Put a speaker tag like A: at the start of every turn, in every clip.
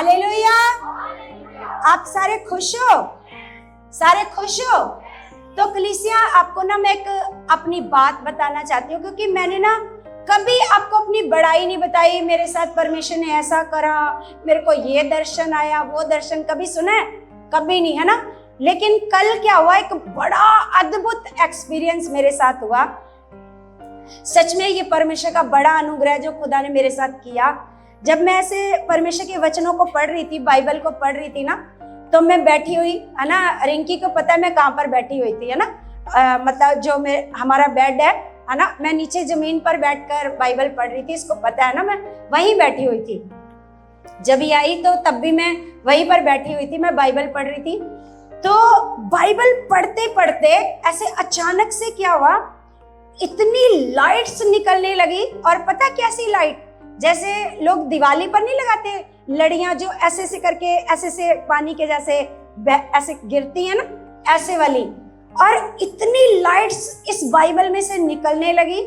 A: Hallelujah. आप सारे खुश हो? सारे खुश हो? तो कलीसिया, आपको ना मैं एक अपनी बात बताना चाहती हूँ, क्योंकि मैंने ना कभी आपको अपनी बड़ाई नहीं बताई। मेरे साथ परमेश्वर ने ऐसा करा, मेरे को ये दर्शन आया, वो दर्शन, कभी सुना है? कभी नहीं, है ना। लेकिन कल क्या हुआ, एक बड़ा अद्भुत एक्सपीरियंस मेरे साथ हुआ। सच में ये परमेश्वर का बड़ा अनुग्रह जो खुदा ने मेरे साथ किया। जब मैं ऐसे परमेश्वर के वचनों को पढ़ रही थी, बाइबल को पढ़ रही थी ना, तो मैं बैठी हुई, है ना, रिंकी को पता है मैं कहाँ पर बैठी हुई थी, है ना, मतलब जो हमारा बेड है ना, मैं नीचे जमीन पर बैठकर बाइबल पढ़ रही थी, इसको पता है ना, मैं वहीं बैठी हुई थी। जब ये आई तो तब भी मैं वहीं पर बैठी हुई थी, मैं बाइबल पढ़ रही थी। तो बाइबल पढ़ते पढ़ते ऐसे अचानक से क्या हुआ, इतनी लाइट्स निकलने लगी। और पता कैसी लाइट, जैसे लोग दिवाली पर नहीं लगाते लड़ियां जो ऐसे से करके ऐसे से पानी के जैसे ऐसे गिरती है ना, ऐसे वाली। और इतनी लाइट्स इस बाइबल में से निकलने लगी,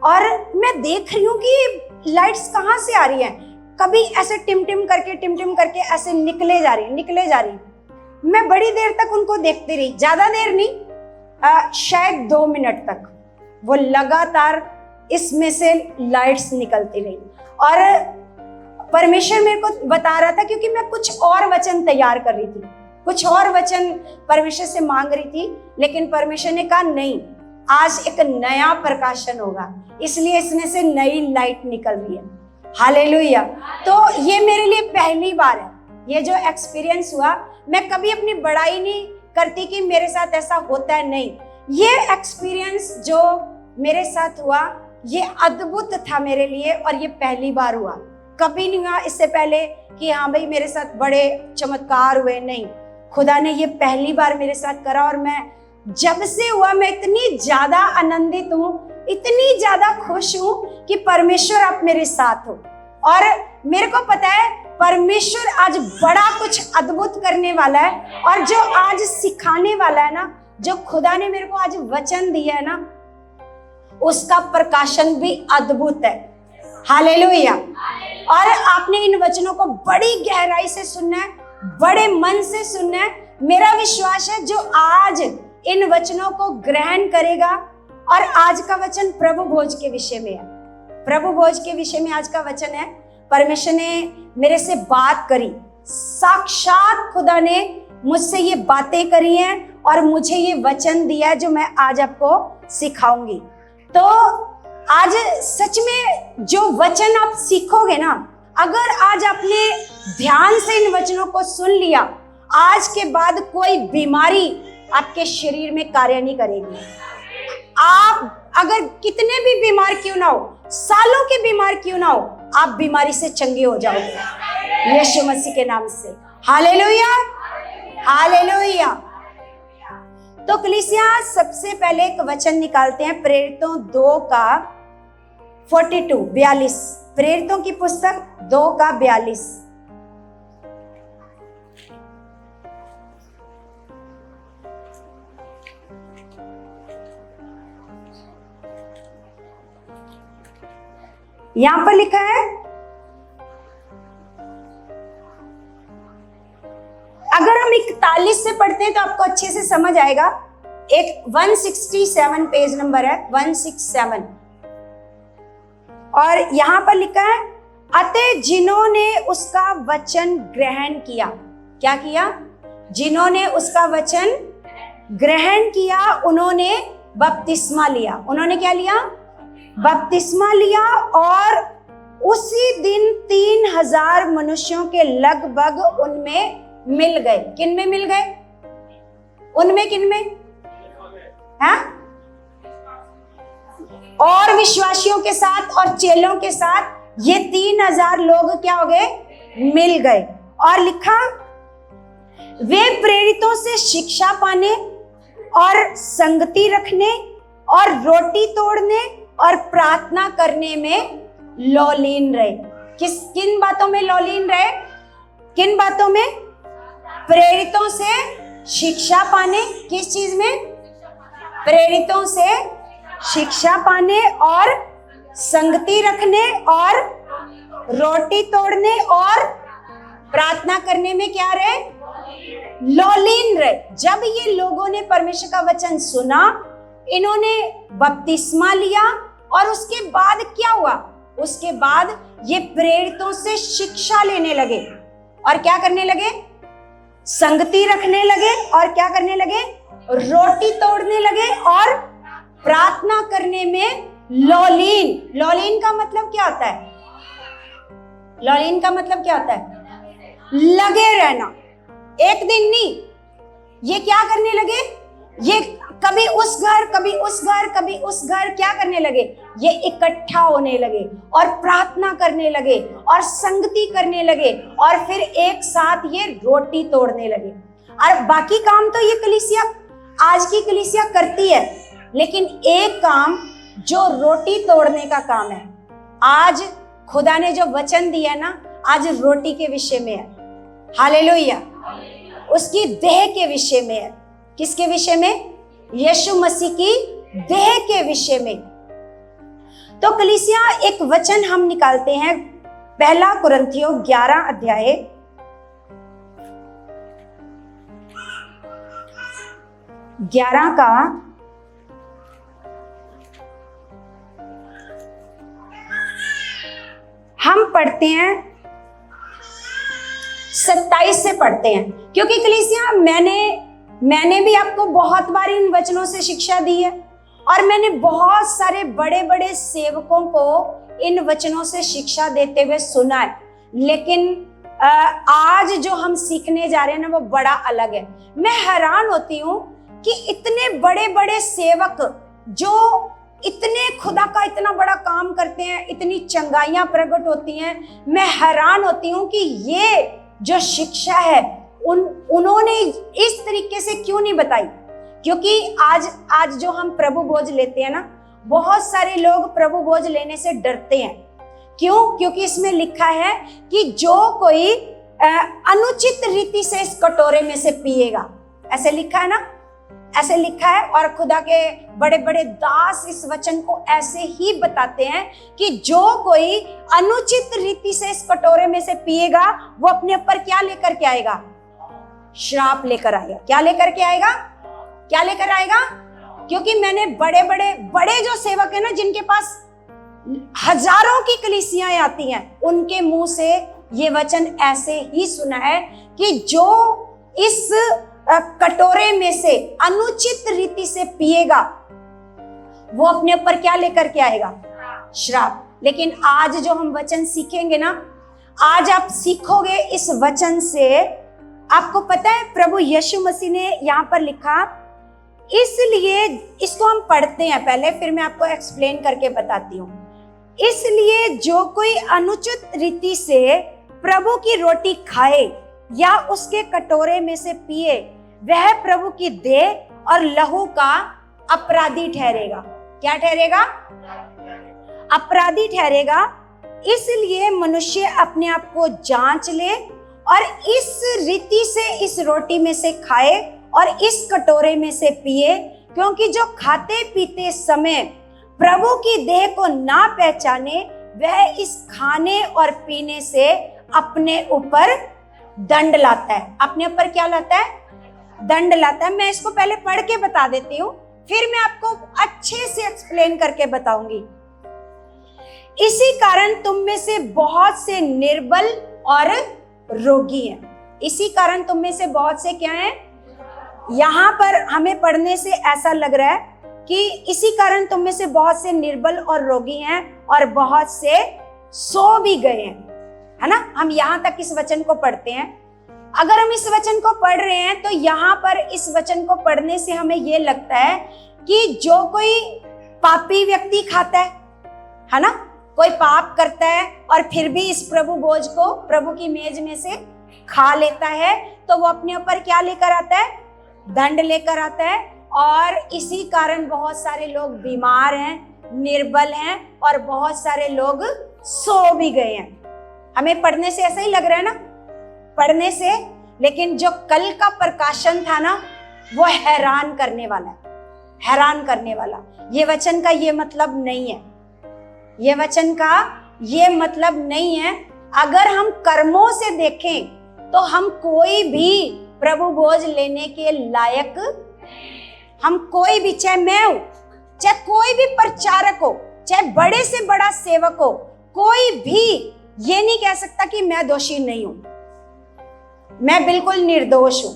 A: और मैं देख रही हूँ कि लाइट्स कहाँ से आ रही हैं। कभी ऐसे टिम टिम करके ऐसे निकले जा रही। मैं बड़ी देर तक उनको देखती रही, ज्यादा देर नहीं, शायद 2 मिनट तक वो लगातार इसमें से लाइट्स निकलती रही। और परमेश्वर मेरे को बता रहा था, क्योंकि मैं कुछ और वचन तैयार कर रही थी, कुछ और वचन परमेश्वर से मांग रही थी, लेकिन परमेश्वर ने कहा नहीं, आज एक नया प्रकाशन होगा, इसलिए इसमें से नई लाइट निकल रही है। हालेलुया। तो ये मेरे लिए पहली बार है, ये जो एक्सपीरियंस हुआ। मैं कभी अपनी बड़ाई नहीं करती कि मेरे साथ ऐसा होता है, नहीं, ये एक्सपीरियंस जो मेरे साथ हुआ ये अद्भुत था मेरे लिए, और ये पहली बार हुआ। कभी नहीं हुआ इससे पहले कि हाँ भाई मेरे साथ बड़े चमत्कार हुए, नहीं, खुदा ने ये पहली बार मेरे साथ करा। और मैं जब से हुआ मैं इतनी ज्यादा आनंदित हूँ, इतनी ज्यादा खुश हूँ कि परमेश्वर आप मेरे साथ हो। और मेरे को पता है परमेश्वर आज बड़ा कुछ अद्भुत करने वाला है, और जो आज सिखाने वाला है ना, जो खुदा ने मेरे को आज वचन दिया है ना, उसका प्रकाशन भी अद्भुत है। हालेलुया। और आपने इन वचनों को बड़ी गहराई से सुनना है, बड़े मन से सुनना है। मेरा विश्वास है जो आज इन वचनों को ग्रहण करेगा। और आज का वचन प्रभु भोज के विषय में है। प्रभु भोज के विषय में आज का वचन है। परमेश्वर ने मेरे से बात करी, साक्षात खुदा ने मुझसे ये बातें करी हैं, और मुझे ये वचन दिया है जो मैं आज आपको सिखाऊंगी। तो आज सच में जो वचन आप सीखोगे ना, अगर आज आपने ध्यान से इन वचनों को सुन लिया, आज के बाद कोई बीमारी आपके शरीर में कार्य नहीं करेगी। आप अगर कितने भी बीमार क्यों ना हो, सालों के बीमार क्यों ना हो, आप बीमारी से चंगे हो जाओगे यीशु मसीह के नाम से। Hallelujah, hallelujah. तो कलीसिया, सबसे पहले एक वचन निकालते हैं, प्रेरितों 2 का 42। प्रेरितों की पुस्तक 2 का 42। यहां पर लिखा है, अगर हम 41 से पढ़ते हैं तो आपको अच्छे से समझ आएगा। एक 167 पेज नंबर है, 167। और यहां पर लिखा है, अतः जिन्होंने उसका वचन ग्रहण किया, क्या किया? जिन्होंने उसका वचन ग्रहण किया, उन्होंने बपतिस्मा लिया। उन्होंने क्या लिया? बपतिस्मा लिया। और उसी दिन 3000 मनुष्यों के लगभग उनमें मिल गए। किन में मिल गए? उनमें, किन में? हाँ? और विश्वासियों के साथ और चेलों के साथ ये 3000 लोग क्या हो गए? मिल गए। और लिखा, वे प्रेरितों से शिक्षा पाने और संगति रखने और रोटी तोड़ने और प्रार्थना करने में लौलीन रहे। किन बातों में लौलीन रहे? किन बातों में? प्रेरितों से शिक्षा पाने। किस चीज में? प्रेरितों से शिक्षा पाने और संगति रखने और रोटी तोड़ने और प्रार्थना करने में क्या रहे? लौलीन रहे। जब ये लोगों ने परमेश्वर का वचन सुना, इन्होंने बपतिस्मा लिया और उसके बाद क्या हुआ? उसके बाद ये प्रेरितों से शिक्षा लेने लगे और क्या करने लगे? संगति रखने लगे और क्या करने लगे? रोटी तोड़ने लगे और प्रार्थना करने में लौलीन। लौलीन का मतलब क्या होता है? लौलीन का मतलब क्या होता है? लगे रहना। एक दिन नहीं, ये क्या करने लगे? ये कभी उस घर, कभी उस घर, कभी उस घर, क्या करने लगे? ये इकट्ठा होने लगे और प्रार्थना करने लगे और संगति करने लगे और फिर एक साथ ये रोटी तोड़ने लगे। और बाकी काम तो ये कलीसिया, आज की कलीसिया करती है, लेकिन एक काम जो रोटी तोड़ने का काम है, आज खुदा ने जो वचन दिया ना, आज रोटी के विषय में है। हालेलुया। उसकी देह के विषय में है। किसके विषय में? यीशु मसीह की देह के विषय में। तो कलीसिया एक वचन हम निकालते हैं, पहला कुरिन्थियों 11 अध्याय 11 का 27 से पढ़ते हैं, क्योंकि कलीसिया मैंने भी आपको बहुत बार इन वचनों से शिक्षा दी है और मैंने बहुत सारे बड़े बड़े सेवकों को इन वचनों से शिक्षा देते हुए सुना है, लेकिन आज जो हम सीखने जा रहे हैं ना, वो बड़ा अलग है। मैं हैरान होती हूँ कि इतने बड़े बड़े सेवक जो इतने खुदा का इतना बड़ा काम करते हैं, इतनी चंगाइयां प्रकट होती हैं, मैं हैरान होती हूँ कि ये जो शिक्षा है उन्होंने इस तरीके से क्यों नहीं बताई। क्योंकि आज जो हम प्रभु भोज लेते हैं ना, बहुत सारे लोग प्रभु भोज लेने से डरते हैं। क्यों? क्योंकि इसमें लिखा है कि जो कोई अनुचित रीति से इस कटोरे में से पिएगा, ऐसे लिखा है ना, ऐसे लिखा है। और खुदा के बड़े बड़े दास इस वचन को ऐसे ही बताते हैं कि जो कोई अनुचित रीति से इस कटोरे में से पिएगा, वो अपने ऊपर क्या लेकर के आएगा? श्राप लेकर आएगा। क्या लेकर के आएगा? क्या लेकर आएगा? क्योंकि मैंने बड़े जो सेवक है ना, जिनके पास हजारों की कलीसियाएं आती हैं, उनके मुंह से ये वचन ऐसे ही सुना है कि जो इस कटोरे में से अनुचित रीति से पिएगा, वो अपने ऊपर क्या लेकर के आएगा? श्राप। लेकिन आज जो हम वचन सीखेंगे ना, आज आप सीखोगे इस वचन से, आपको पता है प्रभु यीशु मसीह ने यहाँ पर लिखा, इसलिए इसको हम पढ़ते हैं पहले, फिर मैं आपको एक्सप्लेन करके बताती हूँ। इसलिए जो कोई अनुचित रीति से प्रभु की रोटी खाए या उसके कटोरे में से पिए, वह प्रभु की देह और लहू का अपराधी ठहरेगा। क्या ठहरेगा? अपराधी ठहरेगा। इसलिए मनुष्य अपने आप को जांच ले और इस रीति से इस रोटी में से खाए और इस कटोरे में से पिए, क्योंकि जो खाते पीते समय प्रभु की देह को ना पहचाने, वह इस खाने और पीने से अपने ऊपर दंड लाता है। अपने ऊपर क्या लाता है? दंड लाता है। मैं इसको पहले पढ़ के बता देती हूँ, फिर मैं आपको अच्छे से एक्सप्लेन करके बताऊंगी। इसी कारण तुम में से बहुत से निर्बल और रोगी हैं। इसी कारण तुम में से बहुत से क्या हैं? यहाँ पर हमें पढ़ने से ऐसा लग रहा है कि इसी कारण तुम में से बहुत से निर्बल और रोगी हैं और बहुत से सो भी गए हैं, है ना। हम यहाँ तक इस वचन को पढ़ते हैं। अगर हम इस वचन को पढ़ रहे हैं तो यहाँ पर इस वचन को पढ़ने से हमें ये लगता है कि जो कोई पापी व्यक्ति खाता है ना, कोई पाप करता है और फिर भी इस प्रभु भोज को प्रभु की मेज में से खा लेता है, तो वो अपने ऊपर क्या लेकर आता है? दंड लेकर आता है। और इसी कारण बहुत सारे लोग बीमार हैं, निर्बल हैं और बहुत सारे लोग सो भी गए हैं। हमें पढ़ने से ऐसा ही लग रहा है ना, पढ़ने से, लेकिन जो कल का प्रकाशन था ना, वो हैरान करने वाला है, हैरान करने वाला। ये वचन का ये मतलब नहीं है, ये वचन का ये मतलब नहीं है। अगर हम कर्मों से देखें तो हम कोई भी प्रभु भोज लेने के लायक, हम कोई भी, चाहे मैं हूं, चाहे कोई भी प्रचारक हो, चाहे बड़े से बड़ा सेवक हो, कोई भी ये नहीं कह सकता कि मैं दोषी नहीं हूं, मैं बिल्कुल निर्दोष हूं।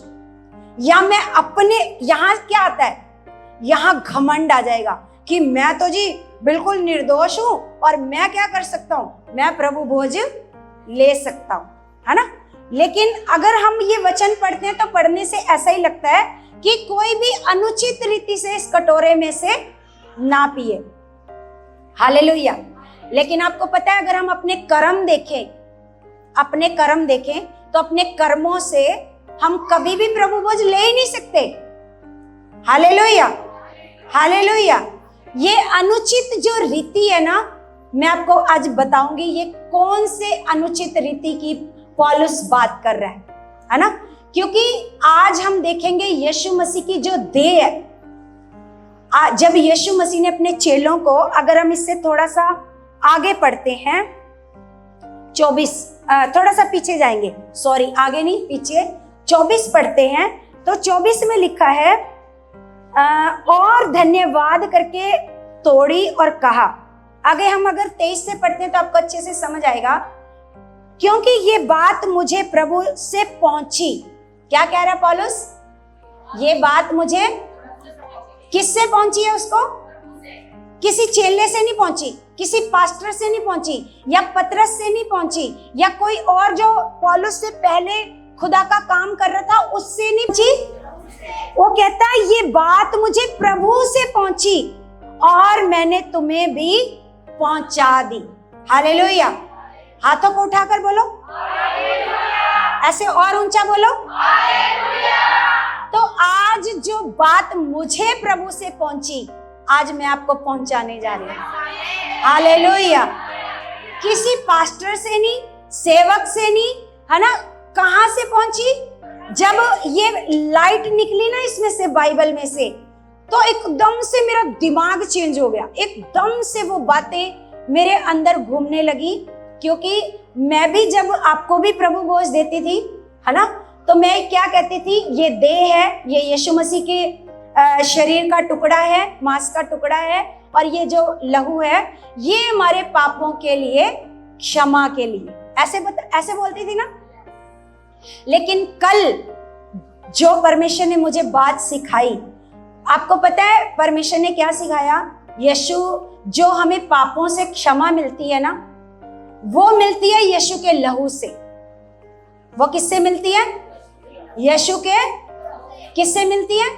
A: या मैं अपने, यहां क्या आता है, यहां घमंड आ जाएगा कि मैं तो जी बिल्कुल निर्दोष हूं और मैं क्या कर सकता हूं, मैं प्रभु भोज ले सकता हूं, है ना। लेकिन अगर हम ये वचन पढ़ते हैं तो पढ़ने से ऐसा ही लगता है कि कोई भी अनुचित रीति से इस कटोरे में से ना पिए। हालेलुया। लेकिन आपको पता है, अगर हम अपने कर्म देखें, अपने कर्म देखें तो अपने कर्मों से हम कभी भी प्रभु भोज ले ही नहीं सकते। Hallelujah, hallelujah. ये अनुचित जो रीति है ना, मैं आपको आज बताऊंगी ये कौन से अनुचित रीति की पौलुस बात कर रहा है ना। क्योंकि आज हम देखेंगे यीशु मसीह की जो देह है, जब यीशु मसीह ने अपने चेलों को, अगर हम इससे थोड़ा सा आगे पढ़ते हैं, 24, थोड़ा सा पीछे जाएंगे, सॉरी आगे नहीं पीछे, 24 पढ़ते हैं तो 24 में लिखा है, और धन्यवाद करके तोड़ी और कहा। आगे हम अगर 23 से पढ़ते हैं तो आपको अच्छे से समझ आएगा, क्योंकि ये बात मुझे प्रभु से पहुंची। क्या कह रहा पौलुस, ये बात मुझे किससे पहुंची है, उसको किसी चेले से नहीं पहुंची, किसी पास्टर से नहीं पहुंची, या पतरस से नहीं पहुंची, या कोई और जो पौलुस से पहले खुदा का काम कर रहा था उससे नहीं पहुंची। वो कहता है ये बात मुझे प्रभु से पहुंची और मैंने तुम्हें भी पहुंचा दी। हालेलुया। हाथों को उठाकर बोलो ऐसे, और ऊंचा बोलो। तो आज जो बात मुझे प्रभु से पहुंची, आज मैं आपको पहुंचाने जा रही हूं। हालेलुया। किसी पास्टर से नहीं, सेवक से नहीं, है ना। कहां से पहुंची, जब ये लाइट निकली ना इसमें से, बाइबल में से, तो एकदम से मेरा दिमाग चेंज हो गया, एकदम से वो बातें मेरे अंदर घूमने लगी। क्योंकि मैं भी जब आपको भी प्रभु भोज देती थी, है ना, तो मैं क्या कहती थी, ये देह है, ये यीशु मसीह के शरीर का टुकड़ा है, मांस का टुकड़ा है, और ये जो लहू है ये हमारे पापों के लिए, क्षमा के लिए, ऐसे बोलती थी ना। लेकिन कल जो परमेश्वर ने मुझे बात सिखाई, आपको पता है परमेश्वर ने क्या सिखाया, यीशु, जो हमें पापों से क्षमा मिलती है ना, वो मिलती है यीशु के लहू से। वो किससे मिलती है, यीशु के, किससे मिलती है,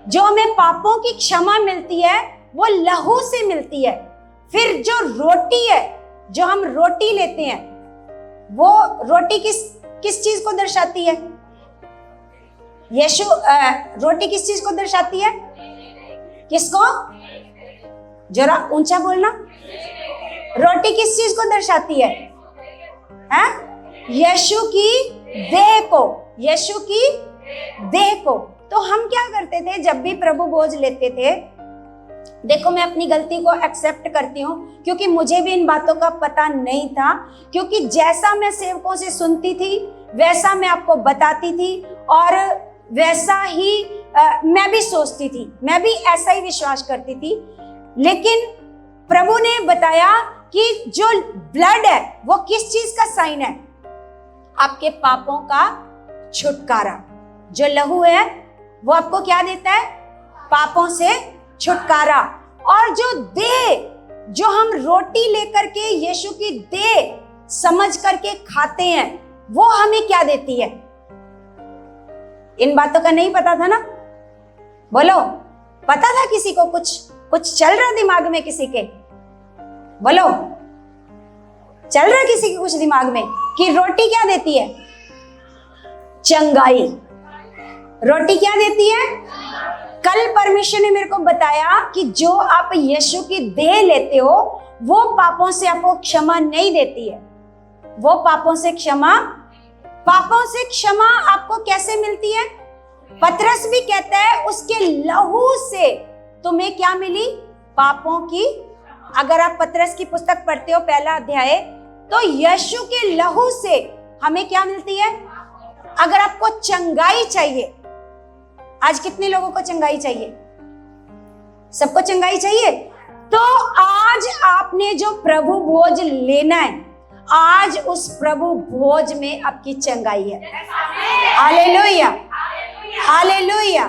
A: जो हमें पापों की क्षमा मिलती है वो लहू से मिलती है। फिर जो रोटी है, जो हम रोटी लेते हैं, वो रोटी किस चीज को दर्शाती है, यीशु, रोटी किस चीज को दर्शाती है, किसको, जरा ऊंचा बोलना, रोटी किस चीज को दर्शाती है, यीशु की देह को, यीशु की देह को। तो हम क्या करते थे जब भी प्रभु भोज लेते थे, देखो मैं अपनी गलती को एक्सेप्ट करती हूँ, क्योंकि मुझे भी इन बातों का पता नहीं था। क्योंकि जैसा मैं सेवकों से सुनती थी वैसा मैं आपको बताती थी, और वैसा ही मैं भी सोचती थी, मैं भी ऐसा ही विश्वास करती थी। लेकिन प्रभु ने बताया कि जो ब्लड है वो किस चीज का साइन है, आपके पापों का छुटकारा। जो लहू है वो आपको क्या देता है, पापों से छुटकारा। और जो देह, जो हम रोटी लेकर के यीशु की देह समझ करके खाते हैं, वो हमें क्या देती है। इन बातों का नहीं पता था ना, बोलो, पता था किसी को, कुछ चल रहा दिमाग में किसी के, बोलो, चल रहा किसी के कुछ दिमाग में कि रोटी क्या देती है, चंगाई। रोटी क्या देती है, कल परमेश्वर ने मेरे को बताया कि जो आप यीशु की देह लेते हो वो पापों से आपको क्षमा नहीं देती है। वो पापों से क्षमा आपको कैसे मिलती है, पतरस भी कहता है उसके लहू से तुम्हें क्या मिली, पापों की। अगर आप पतरस की पुस्तक पढ़ते हो पहला अध्याय, तो यीशु के लहू से हमें क्या मिलती है, अगर आपको चंगाई चाहिए, आज कितने लोगों को चंगाई चाहिए? सबको चंगाई चाहिए। तो आज आपने जो प्रभु भोज लेना है, आज उस प्रभु भोज में आपकी चंगाई है। Hallelujah, hallelujah.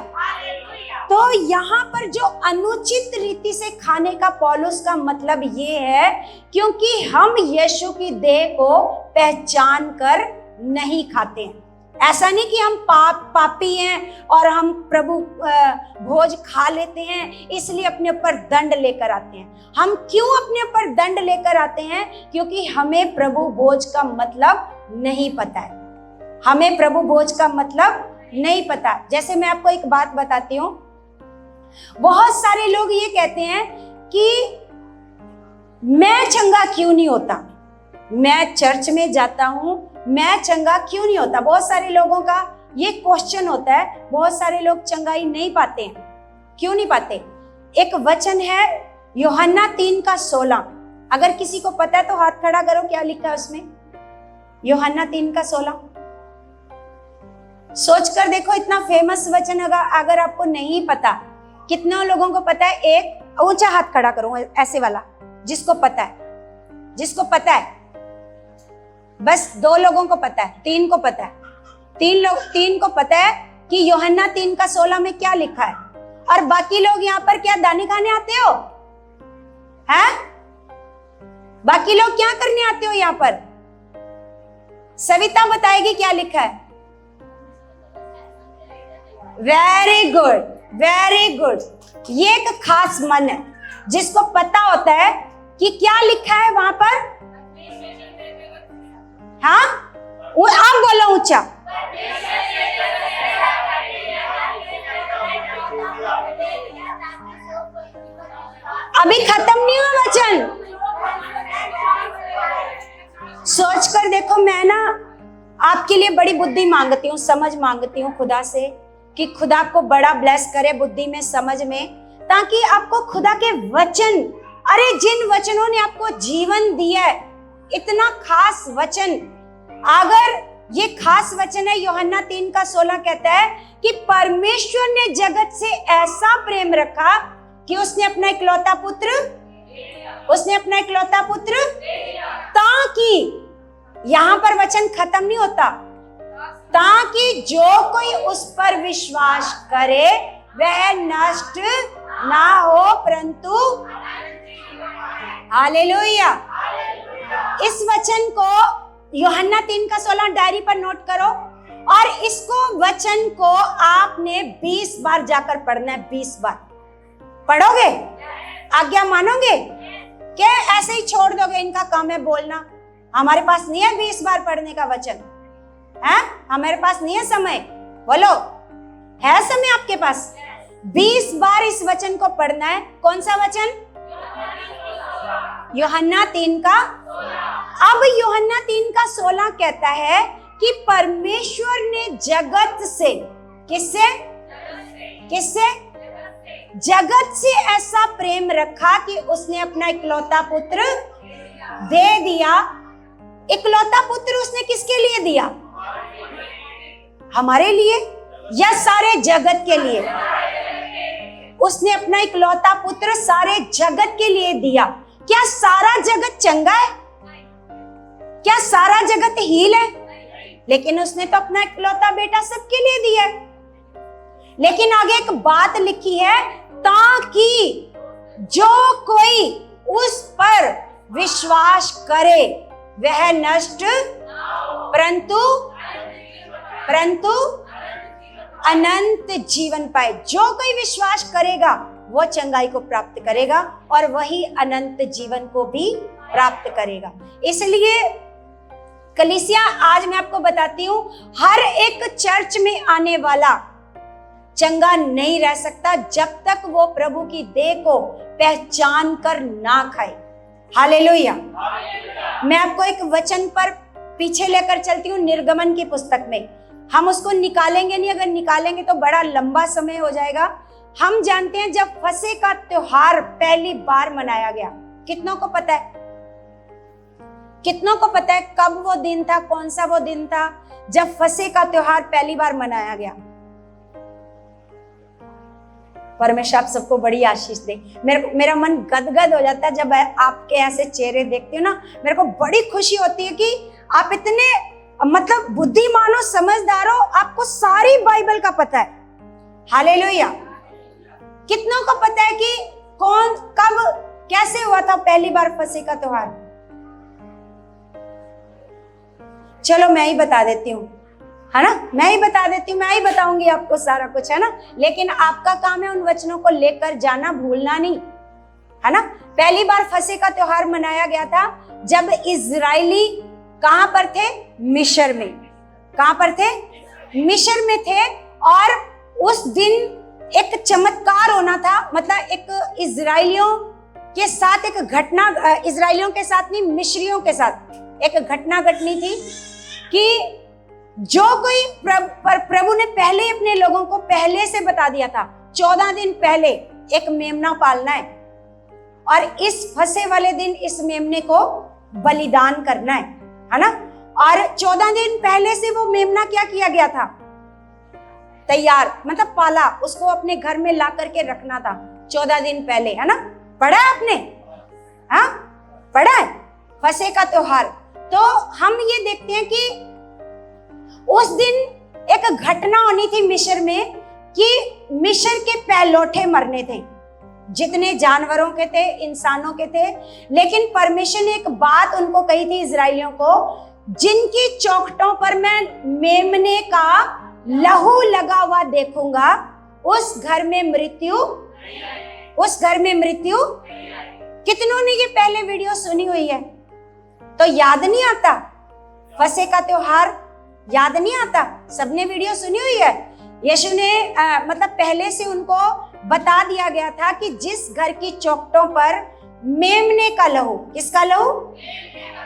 A: तो यहाँ पर जो अनुचित रीति से खाने का पौलुस का मतलब ये है, क्योंकि हम यीशु की देह को पहचान कर नहीं खाते हैं। ऐसा नहीं कि हम पापी हैं और हम प्रभु भोज खा लेते हैं इसलिए अपने ऊपर दंड लेकर आते हैं। हम क्यों अपने ऊपर दंड लेकर आते हैं? क्योंकि हमें प्रभु भोज का मतलब नहीं पता है। हमें प्रभु भोज का मतलब नहीं पता। जैसे मैं आपको एक बात बताती हूँ, बहुत सारे लोग ये कहते हैं कि मैं चंगा क्यों नहीं होता, मैं चर्च में जाता हूं, मैं चंगा क्यों नहीं होता। बहुत सारे लोगों का ये क्वेश्चन होता है। बहुत सारे लोग चंगाई नहीं पाते हैं। क्यों नहीं पाते? एक वचन है यूहन्ना 3:16। अगर किसी को पता है तो हाथ खड़ा करो, क्या लिखा है उसमें? यूहन्ना 3:16। सोच कर देखो, इतना फेमस वचन अगर आपको नहीं पता, कितने लोगों को पता है? एक ऊंचा हाथ खड़ा करो, ऐसे वाला, जिसको पता है, जिसको पता है। बस 2 लोगों को पता है, 3 को पता है। 3 को पता है कि यूहन्ना 3:16 में क्या लिखा है। और बाकी लोग यहाँ पर क्या दाने खाने आते हो? हैं? बाकी लोग क्या करने आते हो यहाँ पर? सविता बताएगी क्या लिखा है। Very good, very good. ये एक खास मन है जिसको पता होता है कि क्या लिखा है वहां पर। हाँ, वो आप बोलो ऊंचा। अभी खत्म नहीं हुआ वचन। सोच कर देखो, मैं ना आपके लिए बड़ी बुद्धि मांगती हूँ, समझ मांगती हूँ खुदा से कि खुदा आपको बड़ा ब्लेस करे बुद्धि में, समझ में, ताकि आपको खुदा के वचन, अरे जिन वचनों ने आपको जीवन दिया है, इतना खास वचन, अगर ये खास वचन है यूहन्ना 3:16 कहता है कि परमेश्वर ने जगत से ऐसा प्रेम रखा कि उसने अपना इकलौता पुत्र ताकि, यहां पर वचन खत्म नहीं होता, ताकि जो कोई उस पर विश्वास करे वह नष्ट ना हो परंतु, हालेलुया। इस वचन को यूहन्ना 3:16 डायरी पर नोट करो और इसको वचन को आपने 20 बार जाकर पढ़ना है। 20 बार पढ़ोगे? आज्ञा मानोगे? क्या ऐसे ही छोड़ दोगे? इनका काम है बोलना। हमारे पास नहीं है 20 बार पढ़ने का वचन, है? हमारे पास नहीं है समय। बोलो, है समय आपके पास? 20 बार इस वचन को पढ़ना है। कौन सा वचन? यूहन्ना 3 का। अब यूहन्ना 3:16 कहता है कि परमेश्वर ने जगत से, किससे? जगत से ऐसा प्रेम रखा कि उसने अपना इकलौता पुत्र दे दिया। इकलौता पुत्र उसने किसके लिए दिया? हमारे लिए या सारे जगत के लिए? उसने अपना इकलौता पुत्र सारे जगत के लिए दिया। क्या सारा जगत चंगा है? क्या सारा जगत हील है? लेकिन उसने तो अपना इकलौता बेटा सबके लिए दिया है। लेकिन आगे एक बात लिखी है, ताकि जो कोई उस पर विश्वास करे वह नष्ट परंतु अनंत जीवन पाए। जो कोई विश्वास करेगा वो चंगाई को प्राप्त करेगा और वही अनंत जीवन को भी प्राप्त करेगा। इसलिए कलीसिया, आज मैं आपको बताती हूं, हर एक चर्च में आने वाला चंगा नहीं रह सकता जब तक वो प्रभु की देह को पहचान कर ना खाए। हालेलुया। मैं आपको एक वचन पर पीछे लेकर चलती हूँ, निर्गमन की पुस्तक में। हम उसको निकालेंगे नहीं, अगर निकालेंगे तो बड़ा लंबा समय हो जाएगा। हम जानते हैं जब फसह का त्योहार पहली बार मनाया गया, कितनों को पता है? कितनों को पता है कब वो दिन था, कौन सा वो दिन था जब फसह का त्योहार पहली बार मनाया गया? परमेश्वर आप सबको बड़ी आशीष दे। मेरा मन गदगद हो जाता है जब आपके ऐसे चेहरे देखती हूँ ना, मेरे को बड़ी खुशी होती है कि आप इतने मतलब बुद्धिमान हो, समझदार हो, आपको सारी बाइबल का पता है। हालेलुया। कितनों को पता है कि कौन, कब, कैसे हुआ था पहली बार फसह का त्योहार? चलो मैं ही बता देती हूँ, है ना, मैं ही बता देती हूँ, मैं ही बताऊंगी आपको सारा कुछ, है ना। लेकिन आपका काम है उन वचनों को लेकर जाना, भूलना नहीं, है ना। पहली बार फसह का त्योहार मनाया गया था जब इजरायली कहां पर थे? मिस्र में। कहां पर थे? मिस्र में थे। और उस दिन एक चमत्कार होना था, मतलब एक इजरायलियों के साथ एक घटना, इजरायलियों के साथ नहीं, मिस्रियों के साथ एक घटना घटनी थी कि जो कोई प्रभु ने पहले अपने लोगों को पहले से बता दिया था, 14 दिन पहले एक मेमना पालना है और इस फसह वाले दिन इस मेमने को बलिदान करना है ना। और 14 दिन पहले से वो मेमना क्या किया गया था? तैयार, मतलब पाला, उसको अपने घर में ला करके रखना था 14 दिन पहले, है ना। पढ़ा है आपने? हाँ, पढ़ा है फसह का त्योहार। तो हम ये देखते हैं कि उस दिन एक घटना होनी थी मिस्र में कि मिस्र के पहलौठे मरने थे, जितने जानवरों के थे, इंसानों के थे। लेकिन परमेश्वर ने एक बात उनको कही थी, इजराइलियों को, जिनकी चौखटों पर मैं मेमने का लहू लगा हुआ देखूंगा, उस घर में मृत्यु, उस घर में मृत्यु। कितनों ने ये पहले वीडियो सुनी हुई है? तो याद नहीं आता फसह का त्योहार? याद नहीं आता? सबने वीडियो सुनी हुई है। यीशु ने मतलब पहले से उनको बता दिया गया था कि जिस घर की चौखटों पर मेमने का लहू, किसका लहू?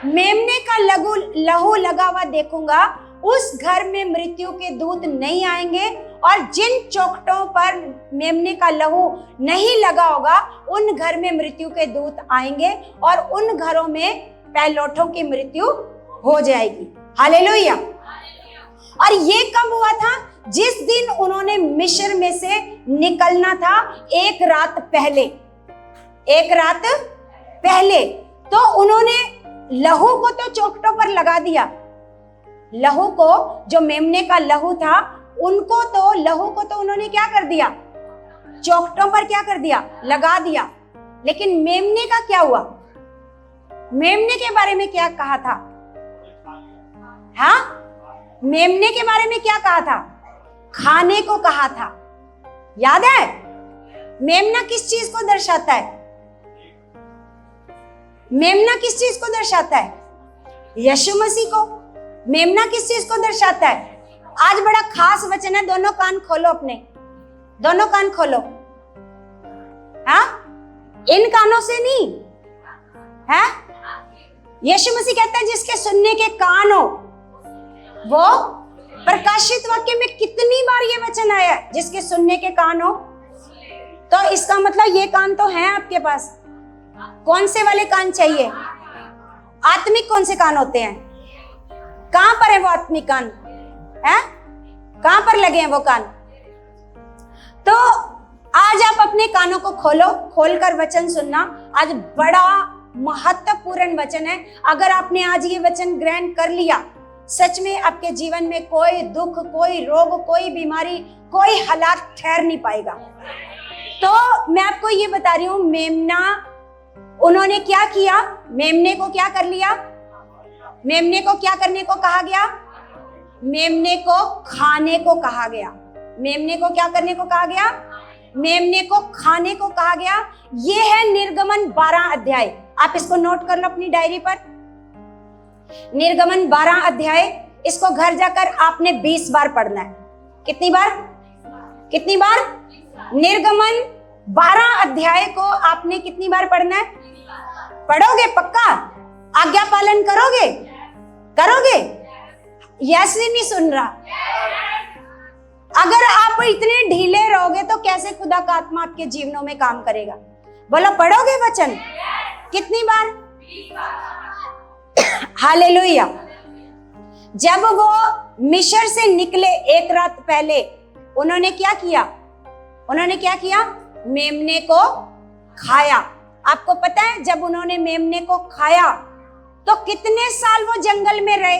A: मेमने का लहू लगा हुआ देखूंगा, उस घर में मृत्यु के दूत नहीं आएंगे। और जिन चौखटों पर मेमने का लहू नहीं लगा होगा, उन घर में मृत्यु के दूत आएंगे और उन घरों में पहलौठों की मृत्यु हो जाएगी। हालेलुया। और ये कब हुआ था? जिस दिन उन्होंने मिस्र में से निकलना था, एक रात पहले, एक रात पहले। तो उन्होंने लहू को तो चौखटों पर लगा दिया, लहू को, जो मेमने का लहू था, उनको तो, लहू को तो उन्होंने क्या कर दिया? चौखटों पर क्या कर दिया? लगा दिया। लेकिन मेमने का क्या हुआ? मेमने के बारे में क्या कहा था? हाँ, मेमने के बारे में क्या कहा था? खाने को कहा था। याद है? मेमना किस चीज को दर्शाता है? मेमना किस चीज को दर्शाता है? यीशु मसीह को। मेमना किस चीज को दर्शाता है? आज बड़ा खास वचन है, दोनों कान खोलो अपने, दोनों कान खोलो। हाँ, इन कानों से नहीं है। यीशु मसीह कहता है जिसके सुनने के कान हो वो, प्रकाशित वाक्य में कितनी बार ये वचन आया है, जिसके सुनने के कान हो। तो इसका मतलब ये कान तो हैं आपके पास। कौन से वाले कान चाहिए? आत्मिक कौन से कान होते हैं? कहां पर है वो आत्मिक कान? है कहां पर लगे हैं वो कान? तो आज आप अपने कानों को खोलो, खोलकर वचन सुनना। आज बड़ा महत्वपूर्ण वचन है। अगर आपने आज ये वचन ग्रहण कर लिया, सच में आपके जीवन में कोई दुख, कोई रोग, कोई बीमारी, कोई हालात ठहर नहीं पाएगा। तो मैं आपको ये बता रही हूं, मेमना, उन्होंने क्या किया? मेमने को क्या कर लिया? मेमने को क्या करने को कहा गया? मेमने को खाने को कहा गया। मेमने को क्या करने को कहा गया? मेमने को खाने को कहा गया। ये है निर्गमन 12 अध्याय। आप इसको नोट कर लो अपनी डायरी पर। निर्गमन 12 अध्याय, इसको घर जाकर आपने 20 बार पढ़ना है। कितनी बार? कितनी बार? निर्गमन 12 अध्याय को आपने कितनी बार पढ़ना है? पढ़ोगे पक्का? आज्ञा पालन करोगे? करोगे? यस नहीं सुन रहा। अगर आप इतने ढीले रहोगे तो कैसे खुदा का आत्मा आपके जीवनों में काम करेगा? बोलो, पढ़ोगे वचन? कितनी बार? हालेलुया। जब वो मिस्र से निकले एक रात पहले उन्होंने क्या किया? उन्होंने क्या किया? मेमने को खाया। आपको पता है जब उन्होंने मेमने को खाया तो कितने साल वो जंगल में रहे?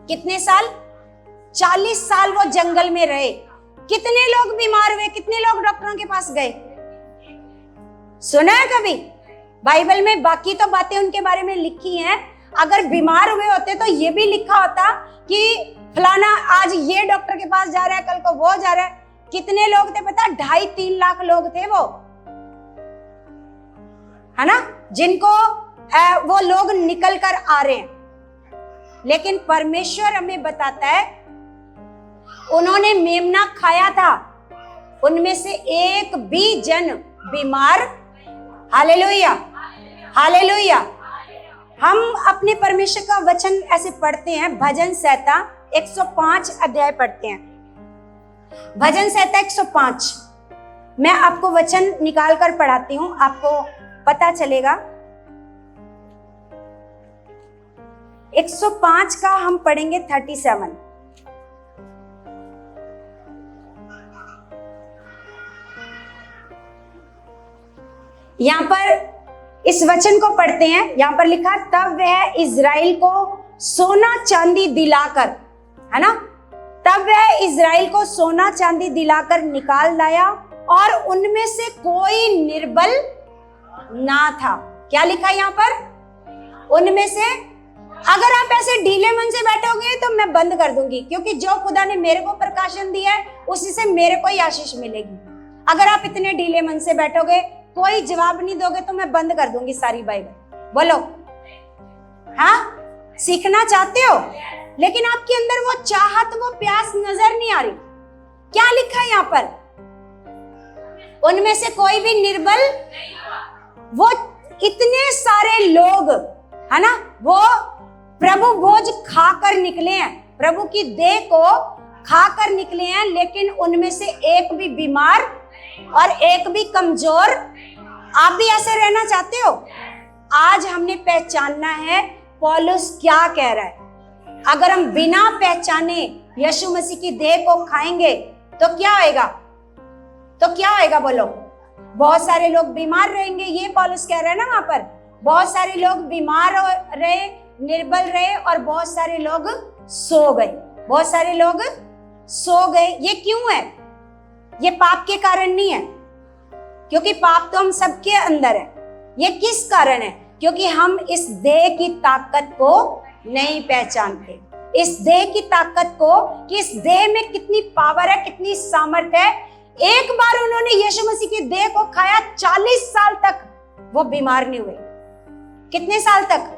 A: कितने साल? 40 साल वो जंगल में रहे। कितने लोग बीमार हुए? कितने लोग डॉक्टरों के पास गए? सुना है कभी? बाइबल में बाकी तो बातें उनके बारे में लिखी हैं। अगर बीमार हुए होते तो ये भी लिखा होता कि फलाना आज ये डॉक्टर के पास जा रहा है, कल को वो जा रहा है। कितने लोग थे पता? 2.5-3 लाख लोग थे वो, है ना, जिनको वो लोग निकल कर आ रहे हैं। लेकिन परमेश्वर हमें बताता है उन्होंने मेमना खाया था, उनमें से एक भी जन बीमार। Hallelujah, hallelujah. हम अपने परमेश्वर का वचन ऐसे पढ़ते हैं। भजन संहिता 105 अध्याय पढ़ते हैं। भजन संहिता 105। मैं आपको वचन निकाल कर पढ़ाती हूं, आपको पता चलेगा। 105 का हम पढ़ेंगे 37। यहां पर इस वचन को पढ़ते हैं। यहां पर लिखा, तब वह इज़राइल को सोना चांदी दिलाकर, है ना, तब वह इज़राइल को सोना चांदी दिलाकर निकाल लाया और उनमें से कोई निर्बल ना था। क्या लिखा यहां पर? उनमें से। अगर आप ऐसे ढीले मन से बैठोगे तो मैं बंद कर दूंगी, क्योंकि जो खुदा ने मेरे को प्रकाशन दिया है उसी से मेरे को ही आशीष मिलेगी। अगर आप इतने ढीले मन से बैठोगे, कोई जवाब नहीं दोगे, तो मैं बंद कर दूंगी सारी बाइबल। बोलो हाँ? सीखना चाहते हो लेकिन आपके अंदर वो चाहत, वो प्यास नजर नहीं आ रही। क्या लिखा है यहाँ पर? उनमें से कोई भी निर्बल। वो इतने सारे लोग, है ना, वो प्रभु भोज खाकर निकले हैं, प्रभु की देह को खाकर निकले हैं, लेकिन उनमें से एक भी बीमार और एक भी कमजोर। आप भी ऐसे रहना चाहते हो? आज हमने पहचानना है पौलुस क्या कह रहा है। अगर हम बिना पहचाने यीशु मसीह की देह को खाएंगे तो क्या होएगा? तो क्या होएगा? बोलो। बहुत सारे लोग बीमार रहेंगे, ये पौलुस कह रहा है ना वहां पर। बहुत सारे लोग बीमार रहे, निर्बल रहे, और बहुत सारे लोग सो गए। बहुत सारे लोग सो गए। ये क्यों है? ये पाप के कारण नहीं है, क्योंकि पाप तो हम सबके अंदर है। ये किस कारण है? क्योंकि हम इस देह की ताकत को नहीं पहचानते। इस देह की ताकत को, कि इस देह में कितनी पावर है, कितनी सामर्थ्य है। एक बार उन्होंने यीशु मसीह की देह को खाया, 40 साल तक वो बीमार नहीं हुए। कितने साल तक?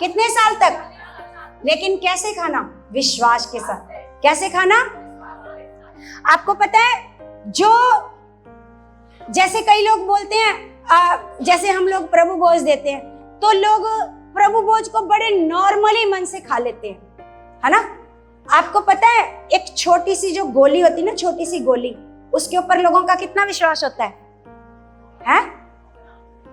A: कितने साल तक? लेकिन कैसे खाना? विश्वास के साथ। कैसे खाना? आपको पता है, जो जैसे कई लोग बोलते हैं, जैसे हम लोग प्रभु भोज देते हैं तो लोग प्रभु भोज को बड़े नॉर्मली मन से खा लेते हैं, है ना। आपको पता है, एक छोटी सी जो गोली होती है ना, छोटी सी गोली, उसके ऊपर लोगों का कितना विश्वास होता है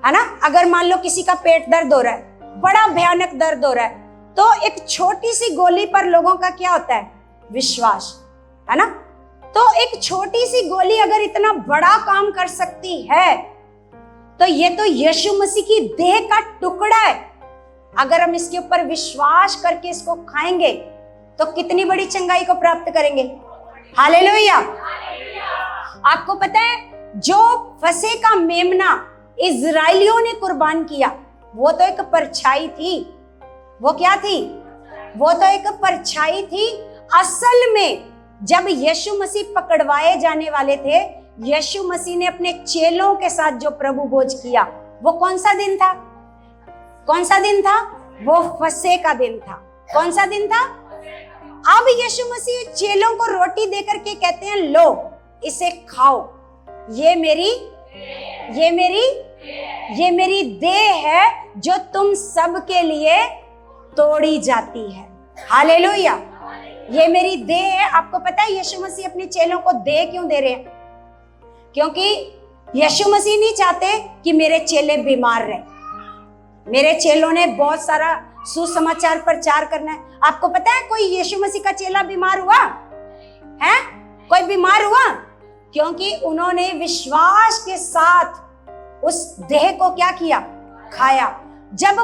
A: ना। अगर मान लो किसी का पेट दर्द हो रहा है, बड़ा भयानक दर्द हो रहा है, तो एक छोटी सी गोली पर लोगों का क्या होता है? विश्वास, है ना। तो एक छोटी सी गोली अगर इतना बड़ा काम कर सकती है, तो ये तो यीशु मसीह की देह का टुकड़ा है। अगर हम इसके ऊपर विश्वास करके इसको खाएंगे तो कितनी बड़ी चंगाई को प्राप्त करेंगे। हालेलुया। आपको पता है, जो फसह का मेमना इजराइलियों ने कुर्बान किया, वो तो एक परछाई थी। वो क्या थी? वो तो एक परछाई थी। असल में जब यीशु मसीह पकड़वाए जाने वाले थे, यीशु मसीह ने अपने चेलों के साथ जो प्रभु भोज किया, वो कौन सा दिन था? कौन सा दिन था? वो फसह का दिन था। कौन सा दिन था? अब यीशु मसीह चेलों को रोटी देकर के कहते हैं, लो इसे खाओ, ये मेरी देह है जो तुम सब के लिए तोड़ी जाती है। हालेलुया। ये मेरी देह है। आपको पता है यीशु मसीह अपने चेलों को देह क्यों दे रहे हैं? क्योंकि यीशु मसीह नहीं चाहते कि मेरे चेले बीमार रहे। मेरे चेलों ने बहुत सारा सुसमाचार प्रचार करना है। आपको पता है कोई यीशु मसीह का चेला बीमार हुआ है? कोई बीमार हुआ? क्योंकि उन्होंने विश्वास के साथ उस देह को क्या किया? खाया। जब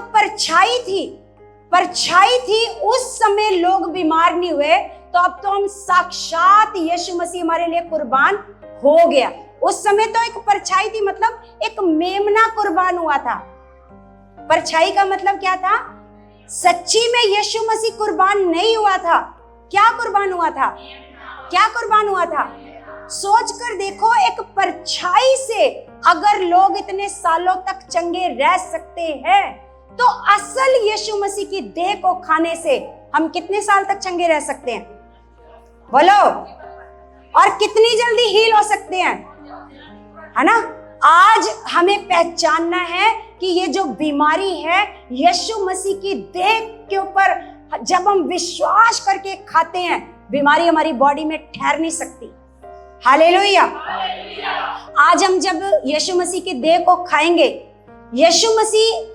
A: परछाई थी उस समय लोग बीमार नहीं हुए, तो अब तो हम साक्षात यीशु मसीह हमारे लिए कुर्बान हो गया। उस समय तो एक परछाई थी, मतलब एक मेमना कुर्बान हुआ था। परछाई का मतलब क्या था? सच्ची में यीशु मसीह कुर्बान नहीं हुआ था। क्या कुर्बान हुआ था? क्या कुर्बान हुआ था? सोच कर देखो, एक परछाई से अगर लोग इतने सालों तक चंगे रह सकते हैं, तो असल यीशु मसीह की देह को खाने से हम कितने साल तक चंगे रह सकते हैं? बोलो। और कितनी जल्दी हील हो सकते हैं, है ना? आज हमें पहचानना है कि ये जो बीमारी है, यीशु मसीह की देह के ऊपर जब हम विश्वास करके खाते हैं, बीमारी हमारी बॉडी में ठहर नहीं सकती। हालेलुया। आज हम जब यीशु मसीह की देह को खाएंगे, यीशु मसीह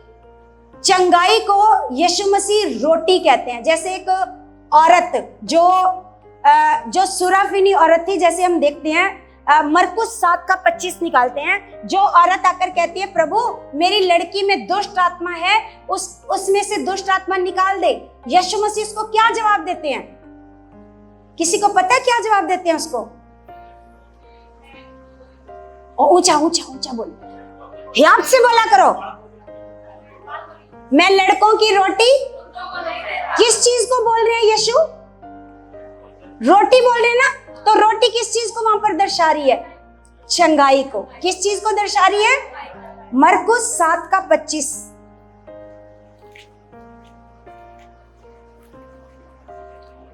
A: चंगाई को यीशु मसीह रोटी कहते हैं। जैसे एक औरत जो सुराफिनी औरत थी, जैसे हम देखते हैं मरकुस 7:25 निकालते हैं, जो औरत आकर कहती है, प्रभु मेरी लड़की में दुष्ट आत्मा है, उसमें से दुष्ट आत्मा निकाल दे। यीशु मसीह उसको क्या जवाब देते हैं? किसी को पता है क्या जवाब देते हैं उसको? ऊंचा ऊंचा ऊंचा बोलो, ध्यान से बोला करो। मैं लड़कों की रोटी, किस चीज को बोल रहे हैं यीशु? रोटी बोल रहे हैं ना? तो रोटी किस चीज को वहां पर दर्शा रही है? चंगाई को। किस चीज को दर्शा रही है? मरकुस 7:25।